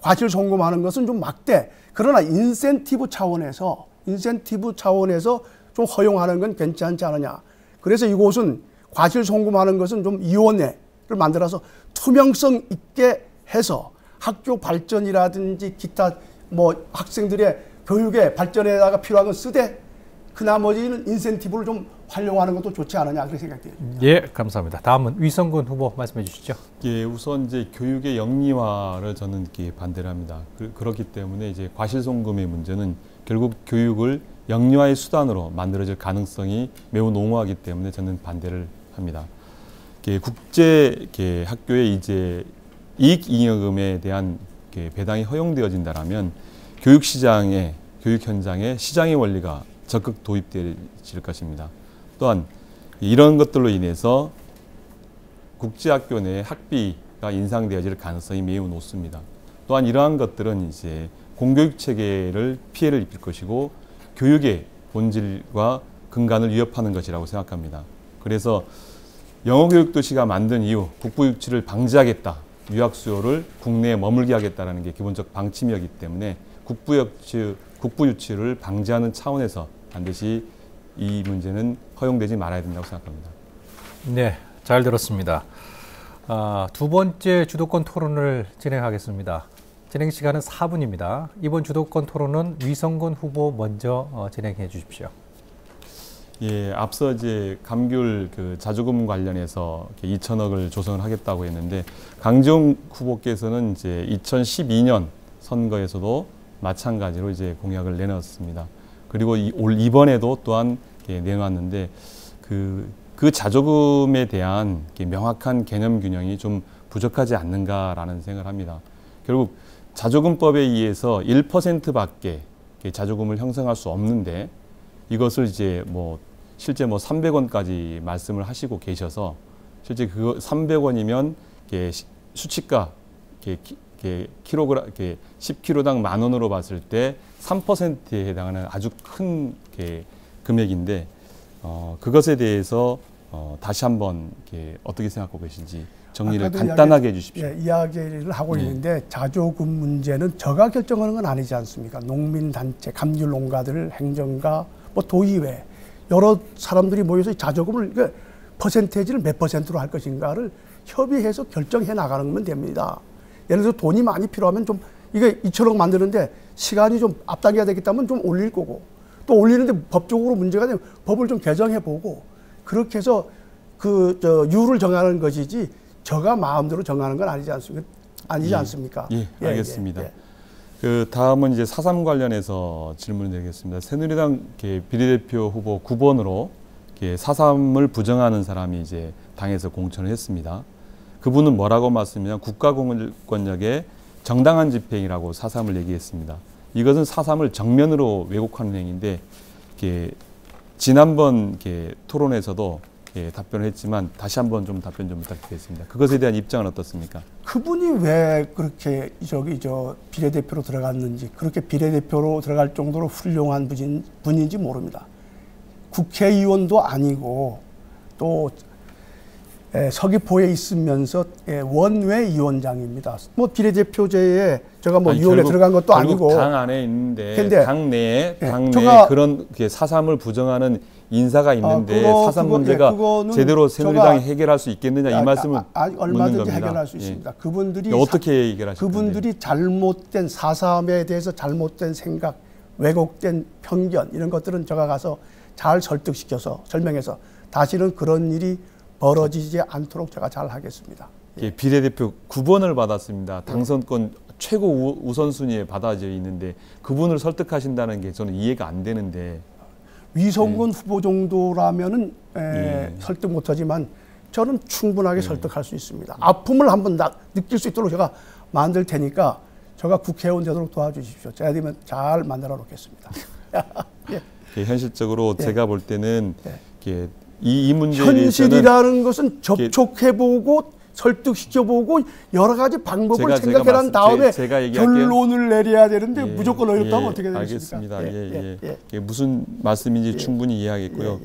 과실송금하는 것은 좀 막대 그러나 인센티브 차원에서 좀 허용하는 건 괜찮지 않느냐. 그래서 이곳은 과실송금하는 것은 좀 위원회를 만들어서 투명성 있게 해서 학교 발전이라든지 기타 학생들의 교육의 발전에다가 필요한 건 쓰되 그 나머지는 인센티브를 좀 활용하는 것도 좋지 않느냐 그렇게 생각돼요. 예, 감사합니다. 다음은 위성군 후보 말씀해 주시죠. 예, 우선 이제 교육의 영리화를 저는 반대를 합니다. 그렇기 때문에 이제 과실송금의 문제는 결국 교육을 영리화의 수단으로 만들어질 가능성이 매우 농후하기 때문에 저는 반대를 합니다. 국제 학교의 이제 이익잉여금에 대한 배당이 허용되어진다라면 교육 현장에 시장의 원리가 적극 도입될 것입니다. 또한 이런 것들로 인해서 국제학교 내 학비가 인상되어질 가능성이 매우 높습니다. 또한 이러한 것들은 이제 공교육 체계를 피해를 입힐 것이고 교육의 본질과 근간을 위협하는 것이라고 생각합니다. 그래서 영어교육도시가 만든 이후 국부 유치를 방지하겠다, 유학 수요를 국내에 머물게 하겠다는 게 기본적 방침이었기 때문에 국부 유치를 방지하는 차원에서 반드시 이 문제는 허용되지 말아야 된다고 생각합니다. 네, 잘 들었습니다. 두 번째 주도권 토론을 진행하겠습니다. 진행 시간은 4분입니다. 이번 주도권 토론은 위성군 후보 먼저 진행해 주십시오. 예, 앞서 이제 감귤 자조금 관련해서 2천억을 조성을 하겠다고 했는데 강지용 후보께서는 이제 2012년 선거에서도 마찬가지로 이제 공약을 내놨습니다. 그리고 이번에도 또한 내놨는데 그 자조금에 대한 명확한 개념 균형이 좀 부족하지 않는가라는 생각을 합니다. 결국 자조금법에 의해서 1%밖에 자조금을 형성할 수 없는데 이것을 이제 실제 300원까지 말씀을 하시고 계셔서 실제 그거 300원이면 수치가 킬로그램 10kg당 10,000원으로 봤을 때 3%에 해당하는 아주 큰 금액인데 그것에 대해서 다시 한번 어떻게 생각하고 계신지 정리를 간단하게 해주십시오. 이야기를 하고 있는데 자조금 문제는 저가 결정하는 건 아니지 않습니까? 농민단체, 감귤농가들, 행정가, 도의회 여러 사람들이 모여서 자조금을 퍼센테이지를 몇 퍼센트로 할 것인가를 협의해서 결정해 나가는 거면 됩니다. 예를 들어서 돈이 많이 필요하면 좀 이게 2천억 만드는데 시간이 좀 앞당겨야 되겠다면 좀 올릴 거고 또 올리는데 법적으로 문제가 되면 법을 좀 개정해 보고 그렇게 해서 율을 정하는 것이지 저가 마음대로 정하는 건 아니지 않습니까? 예, 알겠습니다. 다음은 이제 4.3 관련해서 질문을 드리겠습니다. 새누리당 비례대표 후보 9번으로 4.3을 부정하는 사람이 이제 당에서 공천을 했습니다. 그분은 뭐라고 말씀이냐? 국가공권력의 정당한 집행이라고 4.3을 얘기했습니다. 이것은 4.3을 정면으로 왜곡하는 행위인데 지난번 토론에서도 답변을 했지만 다시 한번 좀 답변 좀 부탁드리겠습니다. 그것에 대한 입장은 어떻습니까? 그분이 왜 그렇게 비례대표로 들어갔는지 그렇게 비례대표로 들어갈 정도로 훌륭한 분인지 모릅니다. 국회의원도 아니고 또 서귀포에 있으면서 원외 위원장입니다. 비례대표제에 제가 위원회 들어간 것도 아니고 당 안에 있는데 당 내에 그런 4.3을 부정하는 인사가 있는데 4.3 문제가 제대로 새누리당이 해결할 수 있겠느냐 이 말씀을 얼마든지 묻는 해결할 수 있습니다. 그분들이 어떻게 해결하실 그분들이 잘못된 4.3에 대해서 잘못된 생각, 왜곡된 편견 이런 것들은 제가 가서 잘 설득시켜서 설명해서 다시는 그런 일이 벌어지지 않도록 제가 잘 하겠습니다. 비례대표 9번을 받았습니다. 당선권 최고 우선순위에 받아져 있는데 그분을 설득하신다는 게 저는 이해가 안 되는데 위성군 후보 정도라면은 설득 못하지만 저는 충분하게 설득할 수 있습니다. 아픔을 한번 느낄 수 있도록 제가 만들 테니까 제가 국회의원 되도록 도와주십시오. 제가 되면 잘 만들어 놓겠습니다. 현실적으로 제가 볼 때는 이 문제에 대해서는 현실이라는 것은 접촉해보고 설득시켜보고 여러 가지 방법을 생각해 난 다음에 결론을 내려야 되는데 무조건 어렵다면 어떻게 되겠습니까? 알겠습니다. 무슨 말씀인지 충분히 이해하겠고요.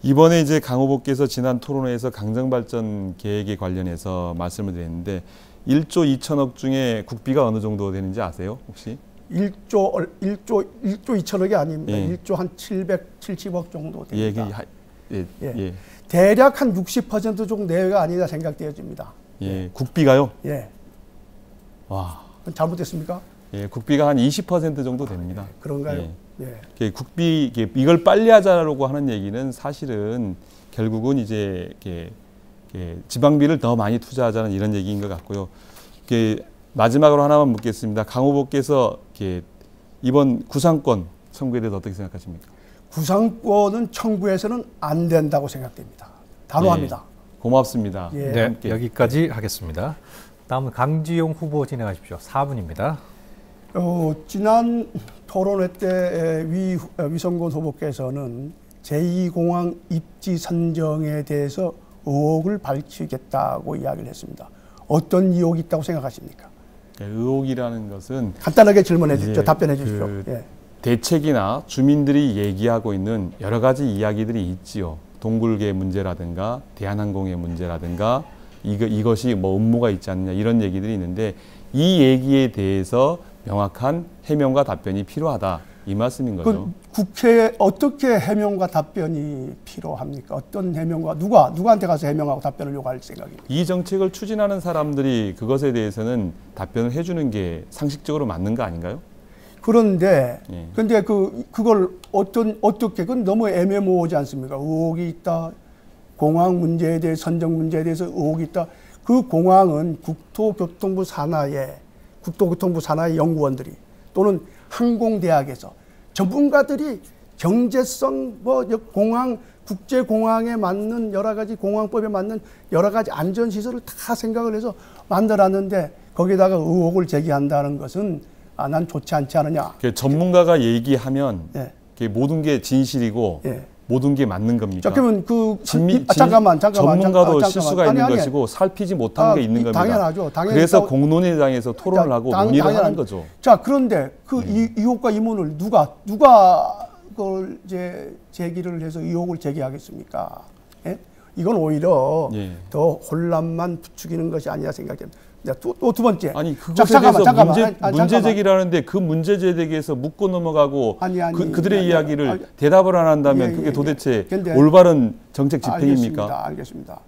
이번에 이제 강 후보께서 지난 토론회에서 강정발전 계획에 관련해서 말씀을 드렸는데 1조 2천억 중에 국비가 어느 정도 되는지 아세요? 혹시? 1조 2천억이 아닙니다. 1조 한 770억 정도 됩니다. 대략 한 60% 정도 내외가 아니라 생각되어집니다. 국비가요? 와. 잘못됐습니까? 국비가 한 20% 정도 됩니다. 그런가요? 국비 이걸 빨리 하자라고 하는 얘기는 사실은 결국은 이제 지방비를 더 많이 투자하자는 이런 얘기인 것 같고요. 마지막으로 하나만 묻겠습니다. 강 후보께서 이번 구상권 청구에 대해서 어떻게 생각하십니까? 구상권은 청구해서는 안 된다고 생각됩니다. 단호합니다. 고맙습니다. 네, 여기까지 하겠습니다. 다음은 강지용 후보 진행하십시오. 4분입니다. 지난 토론회 때 위성곤 후보께서는 제2공항 입지 선정에 대해서 의혹을 밝히겠다고 이야기를 했습니다. 어떤 의혹이 있다고 생각하십니까? 의혹이라는 것은 간단하게 질문해 주십시오. 답변해 주십시오. 대책이나 주민들이 얘기하고 있는 여러 가지 이야기들이 있지요. 동굴계 문제라든가 대한항공의 문제라든가 이것이 뭐 음모가 있지 않느냐 이런 얘기들이 있는데 이 얘기에 대해서 명확한 해명과 답변이 필요하다 이 말씀인 거죠. 국회에 어떻게 해명과 답변이 필요합니까? 어떤 해명과 누구한테 가서 해명하고 답변을 요구할 생각입니까? 이 정책을 추진하는 사람들이 그것에 대해서는 답변을 해주는 게 상식적으로 맞는 거 아닌가요? 그런데 근데 그걸 어떻게 그건 너무 애매모호하지 않습니까? 의혹이 있다. 공항 문제에 대해 선정 문제에 대해서 의혹이 있다. 그 공항은 국토교통부 산하의 연구원들이 또는 항공대학에서 전문가들이 경제성 국제공항에 맞는 여러 가지 공항법에 맞는 여러 가지 안전시설을 다 생각을 해서 만들었는데 거기다가 의혹을 제기한다는 것은 난 좋지 않지 않느냐. 전문가가 얘기하면 모든 게 진실이고 모든 게 맞는 겁니까? 그러면 잠깐만. 전문가도 실수가 있는 것이고 살피지 못한 게 있는 겁니다. 당연하죠. 그래서 공론회장에서 토론을 하고 논의를 하는 거죠. 자, 그런데 그 의혹과 의문을 누가 그걸 이제 제기를 해서 의혹을 제기하겠습니까? 이건 오히려 더 혼란만 부추기는 것이 아니라 생각됩니다. 또 두 번째. 아니 그것에 대해서 문제 제기라는데 그 문제 제기에서 묻고 넘어가고 그들의 이야기를 대답을 안 한다면 그게 도대체 올바른 정책 집행입니까? 알겠습니다.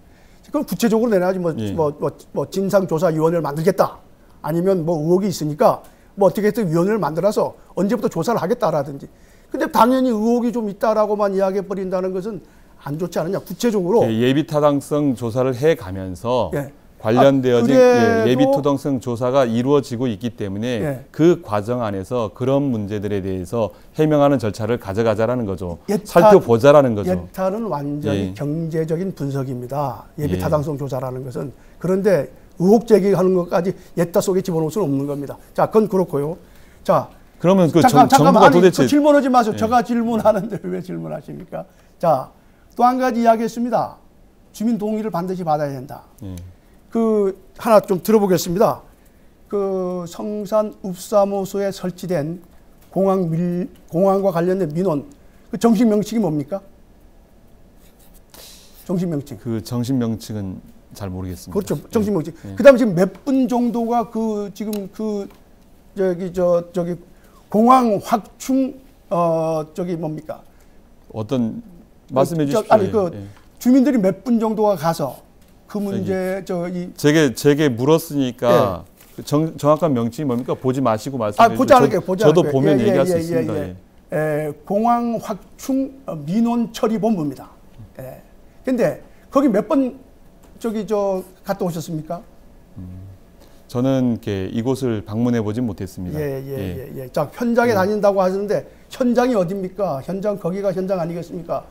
그럼 구체적으로 내놔야지 뭐 진상조사위원회를 만들겠다. 아니면 뭐 의혹이 있으니까 뭐 어떻게 해서 위원회를 만들어서 언제부터 조사를 하겠다라든지. 근데 당연히 의혹이 좀 있다라고만 이야기해 버린다는 것은 안 좋지 않느냐. 구체적으로 예비 타당성 조사를 해 가면서 관련되어진 예비 타당성 조사가 이루어지고 있기 때문에 그 과정 안에서 그런 문제들에 대해서 해명하는 절차를 가져가자라는 거죠. 살펴보자라는 거죠. 예타는 완전히 경제적인 분석입니다. 예비 타당성 조사라는 것은. 그런데 의혹 제기하는 것까지 예타 속에 집어넣을 수는 없는 겁니다. 자, 그건 그렇고요. 자, 그러면 정부가 도대체 질문하지 마세요. 제가 질문하는데 왜 질문하십니까? 자, 또 한 가지 이야기했습니다. 주민 동의를 반드시 받아야 된다. 하나 좀 들어보겠습니다. 성산 읍사무소에 설치된 공항과 관련된 민원, 그 정식 명칭이 뭡니까? 정식 명칭. 그 정식 명칭은 잘 모르겠습니다. 그렇죠. 정식 명칭. 그다음에 지금 몇 분 정도가 공항 확충 뭡니까? 어떤 말씀해 주십시오. 주민들이 몇 분 정도가 가서 그 문제 제게 물었으니까 정확한 명칭이 뭡니까? 보지 마시고 말씀해 주세요. 저도 보면 얘기할 수 있습니다. 공항 확충 민원 처리 본부입니다. 근데 거기 몇 번 갔다 오셨습니까? 저는 이곳을 방문해 보진 못했습니다. 자, 현장에 다닌다고 하시는데 현장이 어디입니까? 거기가 현장 아니겠습니까?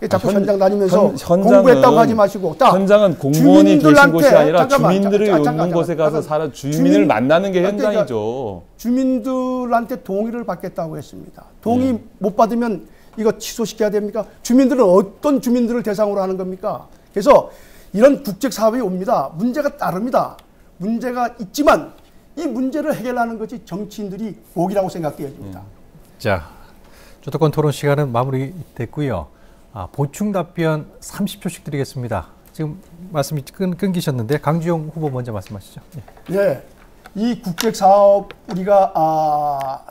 자꾸 현장 다니면서 공부했다고 하지 마시고 현장은 공무원이 계신 곳이 아니라 주민들이 있는 곳에 가서 주민을 만나는 게 현장이죠. 주민들한테 동의를 받겠다고 했습니다. 동의 못 받으면 이거 취소시켜야 됩니까? 주민들은 어떤 주민들을 대상으로 하는 겁니까? 그래서 이런 국책 사업이 옵니다. 문제가 따릅니다. 문제가 있지만 이 문제를 해결하는 것이 정치인들이 목이라고 생각되어집니다. 자, 주도권 토론 시간은 마무리됐고요. 보충 답변 30초씩 드리겠습니다. 지금 말씀이 끊기셨는데 강주영 후보 먼저 말씀하시죠. 네, 이 국책 사업 우리가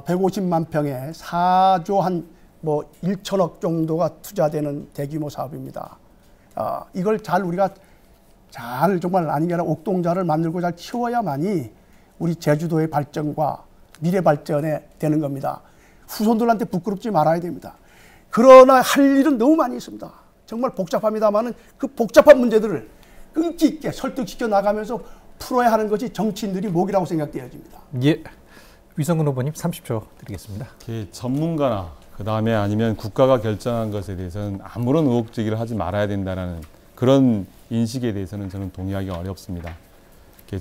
150만 평에 4조 한 1천억 정도가 투자되는 대규모 사업입니다. 이걸 잘 우리가 잘 정말 아닌 옥동자를 만들고 잘 키워야만이 우리 제주도의 발전과 미래 발전에 되는 겁니다. 후손들한테 부끄럽지 말아야 됩니다. 그러나 할 일은 너무 많이 있습니다. 정말 복잡합니다만은 그 복잡한 문제들을 끈기 있게 설득시켜 나가면서 풀어야 하는 것이 정치인들이 목이라고 생각되어집니다. 예, 위성근 후보님 30초 드리겠습니다. 전문가나 그다음에 아니면 국가가 결정한 것에 대해서는 아무런 의혹 제기를 하지 말아야 된다는 그런 인식에 대해서는 저는 동의하기 어렵습니다.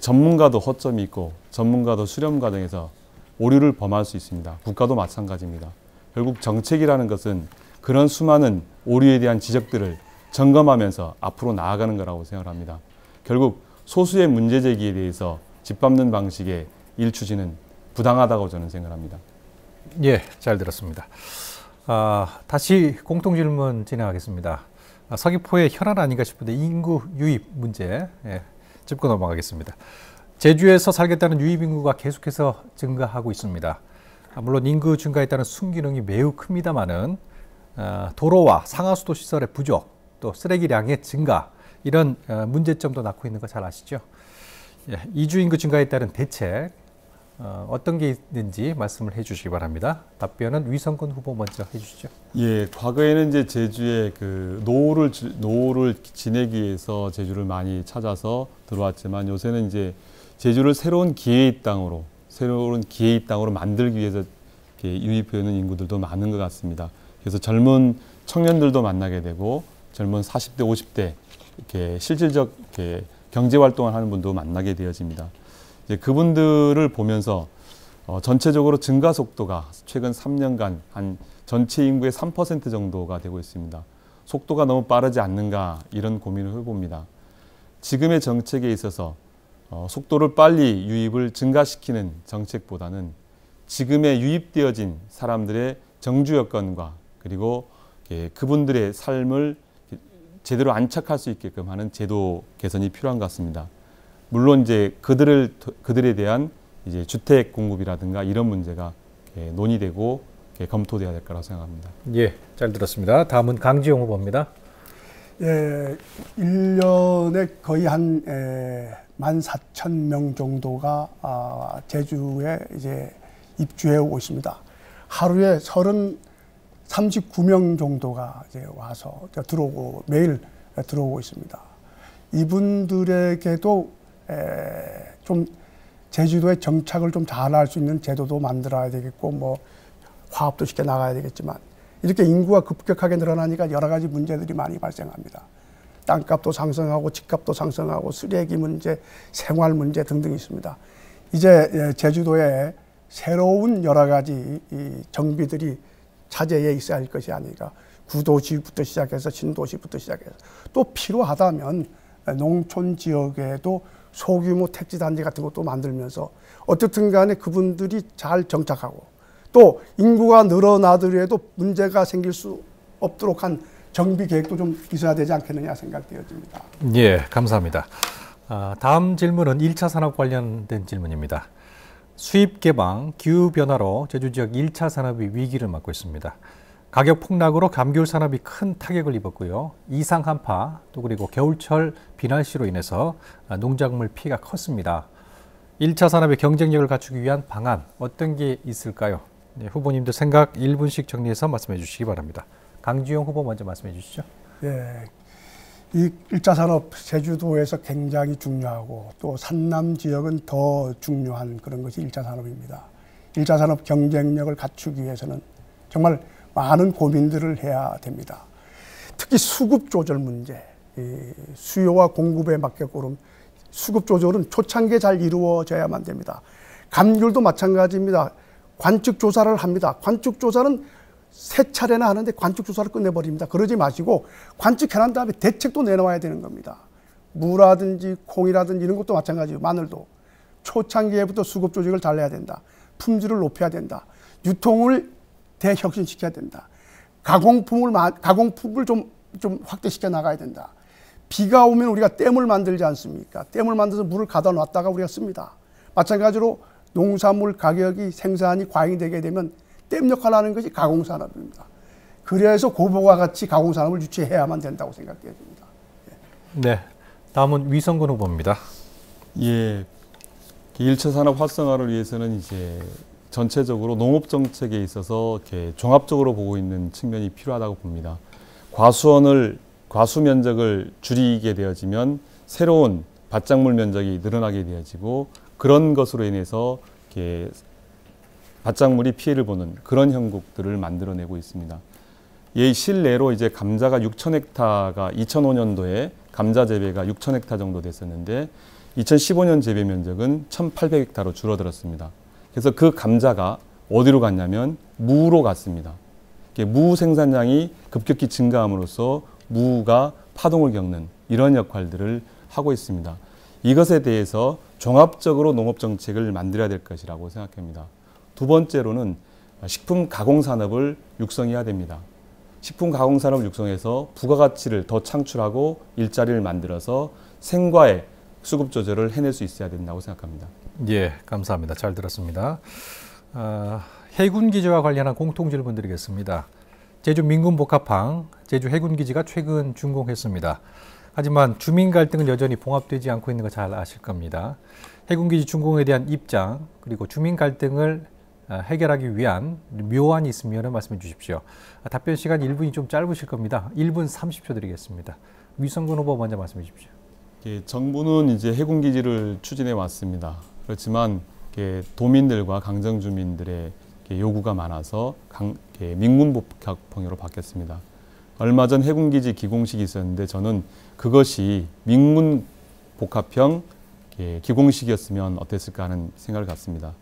전문가도 허점이 있고 전문가도 수렴 과정에서 오류를 범할 수 있습니다. 국가도 마찬가지입니다. 결국 정책이라는 것은 그런 수많은 오류에 대한 지적들을 점검하면서 앞으로 나아가는 거라고 생각합니다. 결국 소수의 문제 제기에 대해서 짓밟는 방식의 일추진은 부당하다고 저는 생각합니다. 예, 잘 들었습니다. 다시 공통질문 진행하겠습니다. 서귀포의 혈안 아닌가 싶은데 인구 유입 문제 짚고 넘어가겠습니다. 제주에서 살겠다는 유입 인구가 계속해서 증가하고 있습니다. 물론 인구 증가에 따른 순기능이 매우 큽니다만은 도로와 상하수도 시설의 부족, 또 쓰레기량의 증가 이런 문제점도 낳고 있는 거 잘 아시죠? 이주 인구 증가에 따른 대책 어떤 게 있는지 말씀을 해주시기 바랍니다. 답변은 위성근 후보 먼저 해주시죠. 예, 과거에는 이제 제주에 노후를 지내기 위해서 제주를 많이 찾아서 들어왔지만 요새는 이제 제주를 새로운 기회의 땅으로 만들기 위해서 유입해 오는 인구들도 많은 것 같습니다. 그래서 젊은 청년들도 만나게 되고 젊은 40대, 50대 이렇게 실질적 경제 활동을 하는 분도 만나게 되어집니다. 이제 그분들을 보면서 전체적으로 증가 속도가 최근 3년간 한 전체 인구의 3% 정도가 되고 있습니다. 속도가 너무 빠르지 않는가 이런 고민을 해봅니다. 지금의 정책에 있어서 속도를 빨리 유입을 증가시키는 정책보다는 지금의 유입되어진 사람들의 정주 여건과 그리고 그분들의 삶을 제대로 안착할 수 있게끔 하는 제도 개선이 필요한 것 같습니다. 물론 이제 그들에 대한 이제 주택 공급이라든가 이런 문제가 논의되고 검토돼야 될 거라고 생각합니다. 예, 잘 들었습니다. 다음은 강지용 후보입니다. 예, 1년에 거의 한 14,000명 정도가 제주에 이제 입주해 오고 있습니다. 하루에 39명 정도가 이제 와서 들어오고 매일 들어오고 있습니다. 이분들에게도 좀 제주도의 정착을 좀 잘할 수 있는 제도도 만들어야 되겠고 화합도 시켜 나가야 되겠지만 이렇게 인구가 급격하게 늘어나니까 여러 가지 문제들이 많이 발생합니다. 땅값도 상승하고 집값도 상승하고 쓰레기 문제, 생활 문제 등등 있습니다. 이제 제주도에 새로운 여러 가지 정비들이 차제에 있어야 할 것이 아니라 구도시부터 시작해서 신도시부터 시작해서 또 필요하다면 농촌 지역에도 소규모 택지단지 같은 것도 만들면서 어떻든 간에 그분들이 잘 정착하고 또 인구가 늘어나더라도 문제가 생길 수 없도록 한 정비 계획도 좀 있어야 되지 않겠느냐 생각되어집니다. 예, 감사합니다. 다음 질문은 1차 산업 관련된 질문입니다. 수입 개방, 기후변화로 제주 지역 1차 산업이 위기를 맞고 있습니다. 가격 폭락으로 감귤 산업이 큰 타격을 입었고요. 이상 한파, 또 그리고 겨울철 비날씨로 인해서 농작물 피해가 컸습니다. 1차 산업의 경쟁력을 갖추기 위한 방안 어떤 게 있을까요? 네, 후보님들 생각 1분씩 정리해서 말씀해 주시기 바랍니다. 강주영 후보 먼저 말씀해 주시죠. 네, 이 1차 산업 제주도에서 굉장히 중요하고 또 산남 지역은 더 중요한 그런 것이 1차 산업입니다. 1차 산업 경쟁력을 갖추기 위해서는 정말 많은 고민들을 해야 됩니다. 특히 수급 조절 문제, 수요와 공급에 맞게끔 수급 조절은 초창기에 잘 이루어져야만 됩니다. 감귤도 마찬가지입니다. 관측 조사를 합니다. 관측 조사는 세 차례나 하는데 관측 조사를 끝내버립니다. 그러지 마시고 관측해난 다음에 대책도 내놓아야 되는 겁니다. 무라든지 콩이라든지 이런 것도 마찬가지예요. 마늘도 초창기에부터 수급 조직을 잘 내야 된다. 품질을 높여야 된다. 유통을 대혁신시켜야 된다. 가공품을 좀 확대시켜 나가야 된다. 비가 오면 우리가 댐을 만들지 않습니까? 댐을 만들어서 물을 가다 놨다가 우리가 씁니다. 마찬가지로 농산물 가격이 생산이 과잉이 되게 되면 댐 역할을 하는 것이 가공산업입니다. 그래서 고부가 가치 가공산업을 유치해야만 된다고 생각해야 됩니다. 네, 다음은 위성근 후보입니다. 예, 1차 산업 활성화를 위해서는 이제 전체적으로 농업 정책에 있어서 이렇게 종합적으로 보고 있는 측면이 필요하다고 봅니다. 과수 면적을 줄이게 되어지면 새로운 밭작물 면적이 늘어나게 되어지고 그런 것으로 인해서 이렇게 밭작물이 피해를 보는 그런 형국들을 만들어내고 있습니다. 이 실내로 이제 감자가 6,000헥타가 2005년도에 감자 재배가 6,000헥타 정도 됐었는데 2015년 재배 면적은 1,800헥타로 줄어들었습니다. 그래서 그 감자가 어디로 갔냐면 무로 갔습니다. 무 생산량이 급격히 증가함으로써 무가 파동을 겪는 이런 역할들을 하고 있습니다. 이것에 대해서 종합적으로 농업 정책을 만들어야 될 것이라고 생각합니다. 두 번째로는 식품 가공 산업을 육성해야 됩니다. 식품 가공 산업을 육성해서 부가가치를 더 창출하고 일자리를 만들어서 생과의 수급 조절을 해낼 수 있어야 된다고 생각합니다. 예, 감사합니다. 잘 들었습니다. 해군 기지와 관련한 공통 질문 드리겠습니다. 제주 민군복합항, 제주 해군기지가 최근 준공했습니다. 하지만 주민 갈등은 여전히 봉합되지 않고 있는 거 잘 아실 겁니다. 해군기지 준공에 대한 입장, 그리고 주민 갈등을 해결하기 위한 묘안이 있으면 말씀해 주십시오. 답변 시간 1분이 좀 짧으실 겁니다. 1분 30초 드리겠습니다. 위성근 후보 먼저 말씀해 주십시오. 예, 정부는 이제 해군기지를 추진해 왔습니다. 그렇지만 도민들과 강정 주민들의 요구가 많아서 민군복합형으로 바뀌었습니다. 얼마 전 해군기지 기공식이 있었는데 저는 그것이 민군복합형 기공식이었으면 어땠을까 하는 생각을 갖습니다.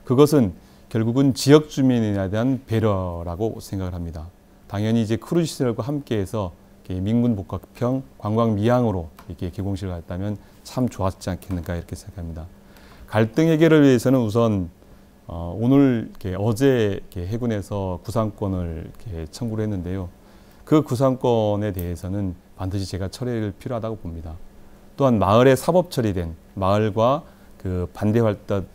그것은 결국은 지역 주민에 대한 배려라고 생각을 합니다. 당연히 이제 크루즈 시설과 함께해서 민군복합형 관광 미항으로 이렇게 기공식을 갔다면 참 좋았지 않겠는가 이렇게 생각합니다. 갈등 해결을 위해서는 우선 오늘 어제 해군에서 구상권을 청구를 했는데요. 그 구상권에 대해서는 반드시 제가 처리를 필요하다고 봅니다. 또한 마을에 사법 처리된 마을과 그 반대했던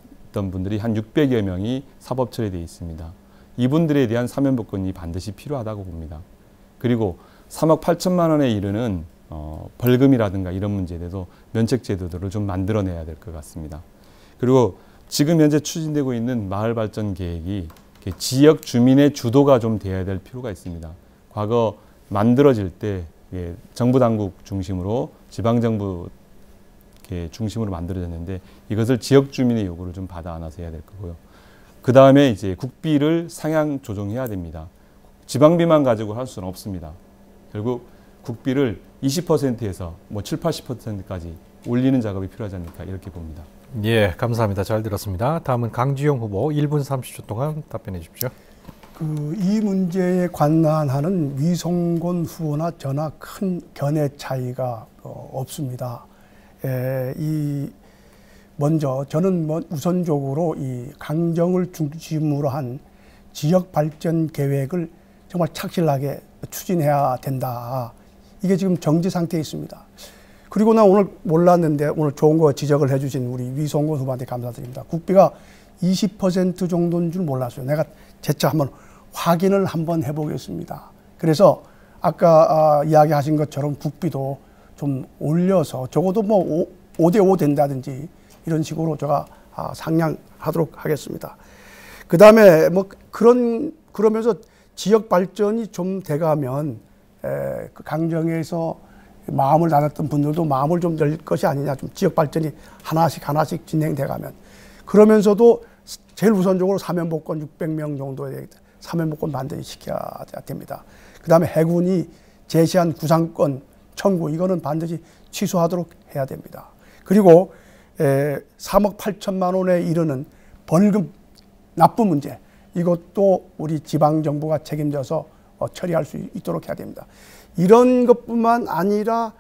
분들이 한 600여 명이 사법 처리되어 있습니다. 이분들에 대한 사면복권이 반드시 필요하다고 봅니다. 그리고 3억 8천만 원에 이르는 벌금이라든가 이런 문제에 대해서 면책 제도들을 좀 만들어내야 될 것 같습니다. 그리고 지금 현재 추진되고 있는 마을 발전 계획이 지역 주민의 주도가 좀 되어야 될 필요가 있습니다. 과거 만들어질 때 정부 당국 중심으로 지방정부 중심으로 만들어졌는데 이것을 지역 주민의 요구를 좀 받아 안아서 해야 될 거고요. 그 다음에 이제 국비를 상향 조정해야 됩니다. 지방비만 가지고 할 수는 없습니다. 결국 국비를 20%에서 7, 80%까지 올리는 작업이 필요하지 않을까 이렇게 봅니다. 예, 감사합니다. 잘 들었습니다. 다음은 강지용 후보 1분 30초 동안 답변해 주십시오. 이 문제에 관한하는 위성곤 후보나 저나 큰 견해 차이가 없습니다. 먼저 저는 우선적으로 이 강정을 중심으로 한 지역 발전 계획을 정말 착실하게 추진해야 된다. 이게 지금 정지 상태에 있습니다. 그리고 나 오늘 몰랐는데 오늘 좋은 거 지적을 해주신 우리 위성곤 후보한테 감사드립니다. 국비가 20% 정도인 줄 몰랐어요. 내가 재차 한번 확인을 한번 해보겠습니다. 그래서 아까 이야기하신 것처럼 국비도 좀 올려서 적어도 5대5 된다든지 이런 식으로 제가 상향하도록 하겠습니다. 그 다음에 그러면서 지역 발전이 좀 돼가면 그 강정에서 마음을 닫았던 분들도 마음을 좀 열 것이 아니냐. 좀 지역 발전이 하나씩 진행돼가면. 그러면서도 제일 우선적으로 사면복권 600명 정도의 사면복권 반드시 시켜야 됩니다. 그 다음에 해군이 제시한 구상권 청구 이거는 반드시 취소하도록 해야 됩니다. 그리고 3억 8천만 원에 이르는 벌금 납부 문제 이것도 우리 지방정부가 책임져서 처리할 수 있도록 해야 됩니다. 이런 것뿐만 아니라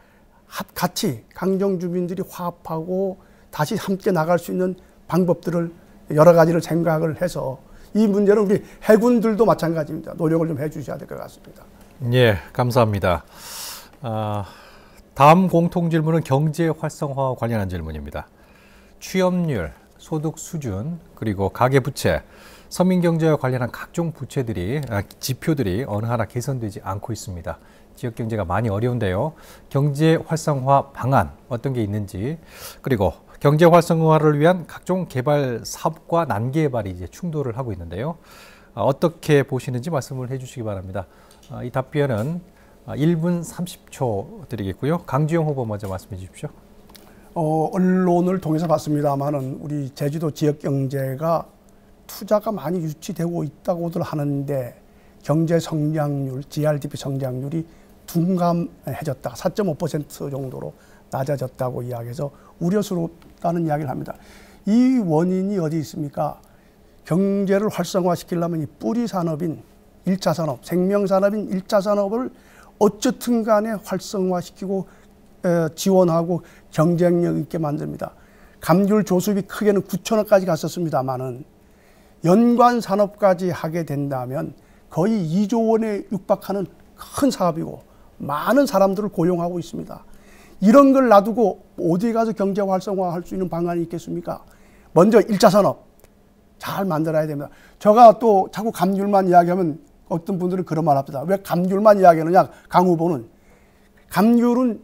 같이 강정주민들이 화합하고 다시 함께 나갈 수 있는 방법들을 여러 가지를 생각을 해서 이 문제는 우리 해군들도 마찬가지입니다. 노력을 좀 해주셔야 될 것 같습니다. 예, 감사합니다. 다음 공통 질문은 경제 활성화와 관련한 질문입니다. 취업률, 소득 수준, 그리고 가계부채, 서민경제와 관련한 각종 지표들이 어느 하나 개선되지 않고 있습니다. 지역 경제가 많이 어려운데요. 경제 활성화 방안 어떤 게 있는지, 그리고 경제 활성화를 위한 각종 개발 사업과 난개발이 이제 충돌을 하고 있는데요. 어떻게 보시는지 말씀을 해주시기 바랍니다. 이 답변은 1분 30초 드리겠고요. 강주영 후보 먼저 말씀해 주십시오. 언론을 통해서 봤습니다만은 우리 제주도 지역 경제가 투자가 많이 유치되고 있다고들 하는데 경제 성장률, GRDP 성장률이 둔감해졌다. 4.5% 정도로 낮아졌다고 이야기해서 우려스럽다는 이야기를 합니다. 이 원인이 어디 있습니까? 경제를 활성화시키려면 이 뿌리 산업인 1차 산업, 생명산업인 1차 산업을 어쨌든 간에 활성화시키고 지원하고 경쟁력 있게 만듭니다. 감귤 조수비 크게는 9천억까지 갔었습니다만은 연관 산업까지 하게 된다면 거의 2조 원에 육박하는 큰 사업이고 많은 사람들을 고용하고 있습니다. 이런 걸 놔두고 어디 가서 경제 활성화할 수 있는 방안이 있겠습니까? 먼저 1차 산업 잘 만들어야 됩니다. 제가 또 자꾸 감귤만 이야기하면 어떤 분들은 그런 말 합니다. 왜 감귤만 이야기하느냐? 강 후보는. 감귤은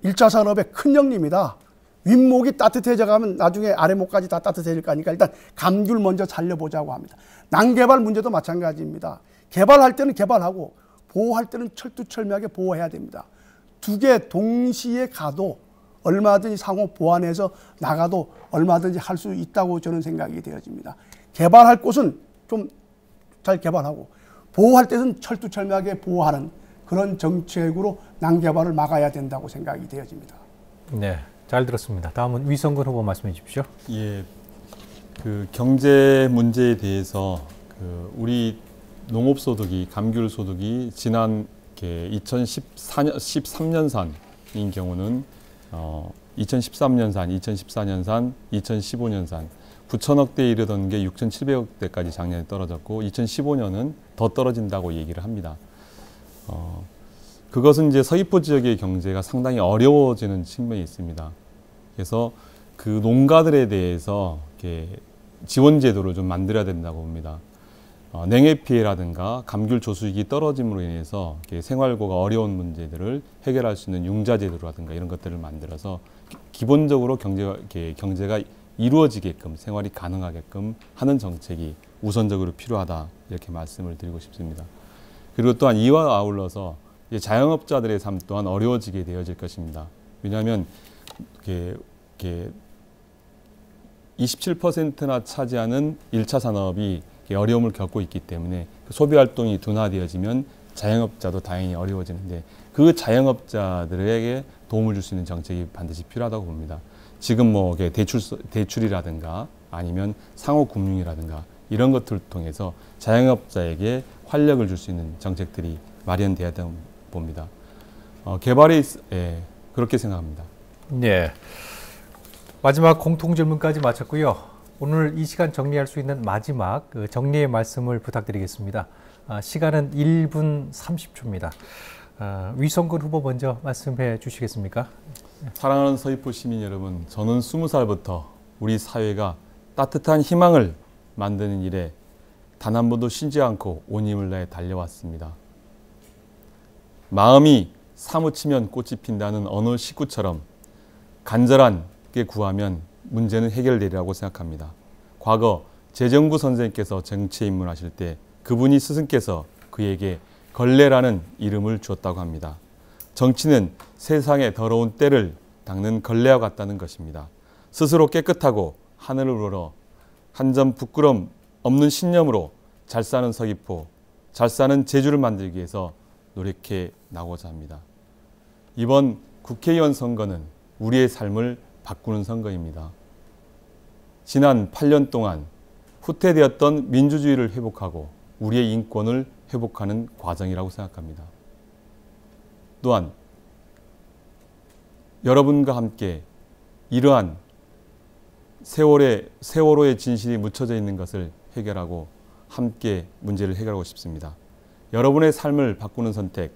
1차 산업의 큰 영리입니다. 윗목이 따뜻해져 가면 나중에 아래목까지 다 따뜻해질 거니까 일단 감귤 먼저 살려보자고 합니다. 난개발 문제도 마찬가지입니다. 개발할 때는 개발하고 보호할 때는 철두철미하게 보호해야 됩니다. 두 개 동시에 가도 얼마든지 상호 보완해서 나가도 얼마든지 할 수 있다고 저는 생각이 되어집니다. 개발할 곳은 좀 잘 개발하고 보호할 때는 철두철미하게 보호하는 그런 정책으로 난개발을 막아야 된다고 생각이 되어집니다. 네, 잘 들었습니다. 다음은 위성근 후보 말씀해 주십시오. 예, 그 경제 문제에 대해서 우리 농업 소득이 감귤 소득이 지난 2013년산인 경우는 2013년산, 2014년산, 2015년산 9천억대에 이르던 게 6,700억대까지 작년에 떨어졌고 2015년은 더 떨어진다고 얘기를 합니다. 그것은 이제 서귀포 지역의 경제가 상당히 어려워지는 측면이 있습니다. 그래서 그 농가들에 대해서 지원 제도를 좀 만들어야 된다고 봅니다. 냉해 피해라든가 감귤 조수익이 떨어짐으로 인해서 생활고가 어려운 문제들을 해결할 수 있는 융자 제도라든가 이런 것들을 만들어서 기본적으로 경제가 이루어지게끔 생활이 가능하게끔 하는 정책이 우선적으로 필요하다 이렇게 말씀을 드리고 싶습니다. 그리고 또한 이와 아울러서 자영업자들의 삶 또한 어려워지게 되어질 것입니다. 왜냐하면 27%나 차지하는 1차 산업이 어려움을 겪고 있기 때문에 소비활동이 둔화되어지면 자영업자도 당연히 어려워지는데 그 자영업자들에게 도움을 줄 수 있는 정책이 반드시 필요하다고 봅니다. 지금 대출이라든가 아니면 상호금융이라든가 이런 것들을 통해서 자영업자에게 활력을 줄 수 있는 정책들이 마련돼야 된다고 봅니다. 개발이 그렇게 생각합니다. 네, 마지막 공통 질문까지 마쳤고요. 오늘 이 시간 정리할 수 있는 마지막 정리의 말씀을 부탁드리겠습니다. 시간은 1분 30초입니다. 위성근 후보 먼저 말씀해 주시겠습니까? 사랑하는 서귀포 시민 여러분, 저는 20살부터 우리 사회가 따뜻한 희망을 만드는 일에 단 한 번도 쉬지 않고 온 힘을 다해 달려왔습니다. 마음이 사무치면 꽃이 핀다는 어느 시구처럼 간절하게 구하면 문제는 해결되리라고 생각합니다. 과거 재정부 선생님께서 정치에 입문하실 때 그분이 스승께서 그에게 걸레라는 이름을 주었다고 합니다. 정치는 세상의 더러운 때를 닦는 걸레와 같다는 것입니다. 스스로 깨끗하고 하늘을 우러러 한 점 부끄럼 없는 신념으로 잘 사는 서귀포, 잘 사는 제주를 만들기 위해서 노력해 나고자 합니다. 이번 국회의원 선거는 우리의 삶을 바꾸는 선거입니다. 지난 8년 동안 후퇴되었던 민주주의를 회복하고 우리의 인권을 회복하는 과정이라고 생각합니다. 또한 여러분과 함께 이러한 세월호의 진실이 묻혀져 있는 것을 해결하고 함께 문제를 해결하고 싶습니다. 여러분의 삶을 바꾸는 선택,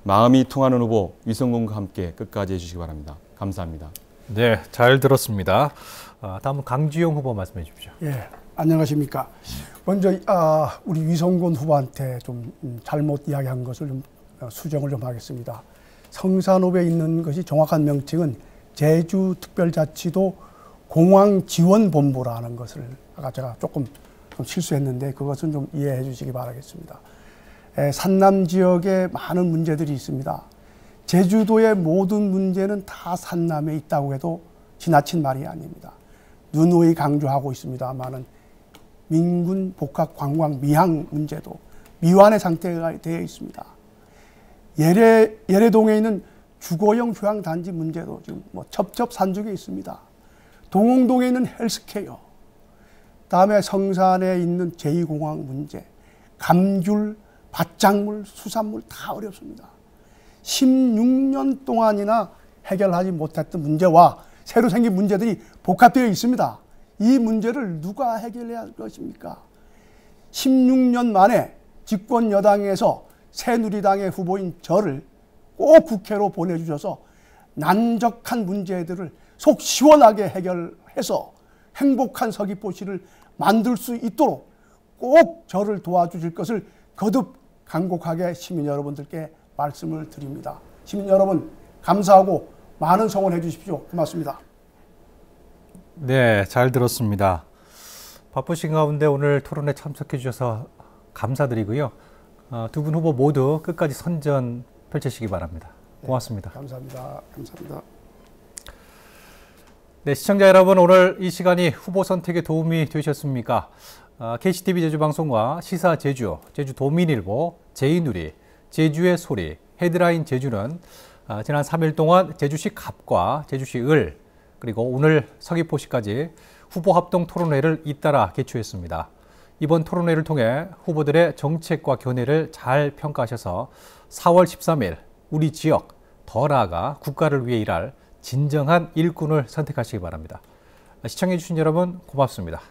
마음이 통하는 후보 위성군과 함께 끝까지 해주시기 바랍니다. 감사합니다. 네, 잘 들었습니다. 다음은 강주영 후보 말씀해 주십시오. 예, 안녕하십니까. 먼저 우리 위성군 후보한테 좀 잘못 이야기한 것을 좀 수정을 좀 하겠습니다. 성산읍에 있는 것이 정확한 명칭은 제주특별자치도 공항지원본부라는 것을 아까 제가 조금 좀 실수했는데 그것은 좀 이해해 주시기 바라겠습니다. 산남 지역에 많은 문제들이 있습니다. 제주도의 모든 문제는 다 산남에 있다고 해도 지나친 말이 아닙니다. 누누이 강조하고 있습니다만은 민군 복합 관광 미항 문제도 미완의 상태가 되어 있습니다. 예래동에 있는 주거용 휴양단지 문제도 지금 첩첩산중에 있습니다. 동흥동에 있는 헬스케어, 다음에 성산에 있는 제2공항 문제, 감귤, 밭작물, 수산물 다 어렵습니다. 16년 동안이나 해결하지 못했던 문제와 새로 생긴 문제들이 복합되어 있습니다. 이 문제를 누가 해결해야 할 것입니까? 16년 만에 집권 여당에서 새누리당의 후보인 저를 꼭 국회로 보내주셔서 난적한 문제들을 속 시원하게 해결해서 행복한 서귀포시를 만들 수 있도록 꼭 저를 도와주실 것을 거듭 간곡하게 시민 여러분들께 말씀을 드립니다. 시민 여러분 감사하고 많은 성원해 주십시오. 고맙습니다. 네, 잘 들었습니다. 바쁘신 가운데 오늘 토론에 참석해 주셔서 감사드리고요. 두 분 후보 모두 끝까지 선전 펼치시기 바랍니다. 고맙습니다. 네, 감사합니다. 감사합니다. 네, 시청자 여러분, 오늘 이 시간이 후보 선택에 도움이 되셨습니까? KCTV 제주방송과 시사 제주, 제주도민일보, 제이누리, 제주의 소리, 헤드라인 제주는 지난 3일 동안 제주시 갑과 제주시 을, 그리고 오늘 서귀포시까지 후보 합동 토론회를 잇따라 개최했습니다. 이번 토론회를 통해 후보들의 정책과 견해를 잘 평가하셔서 4월 13일 우리 지역, 더 나아가 국가를 위해 일할 진정한 일꾼을 선택하시기 바랍니다. 시청해주신 여러분 고맙습니다.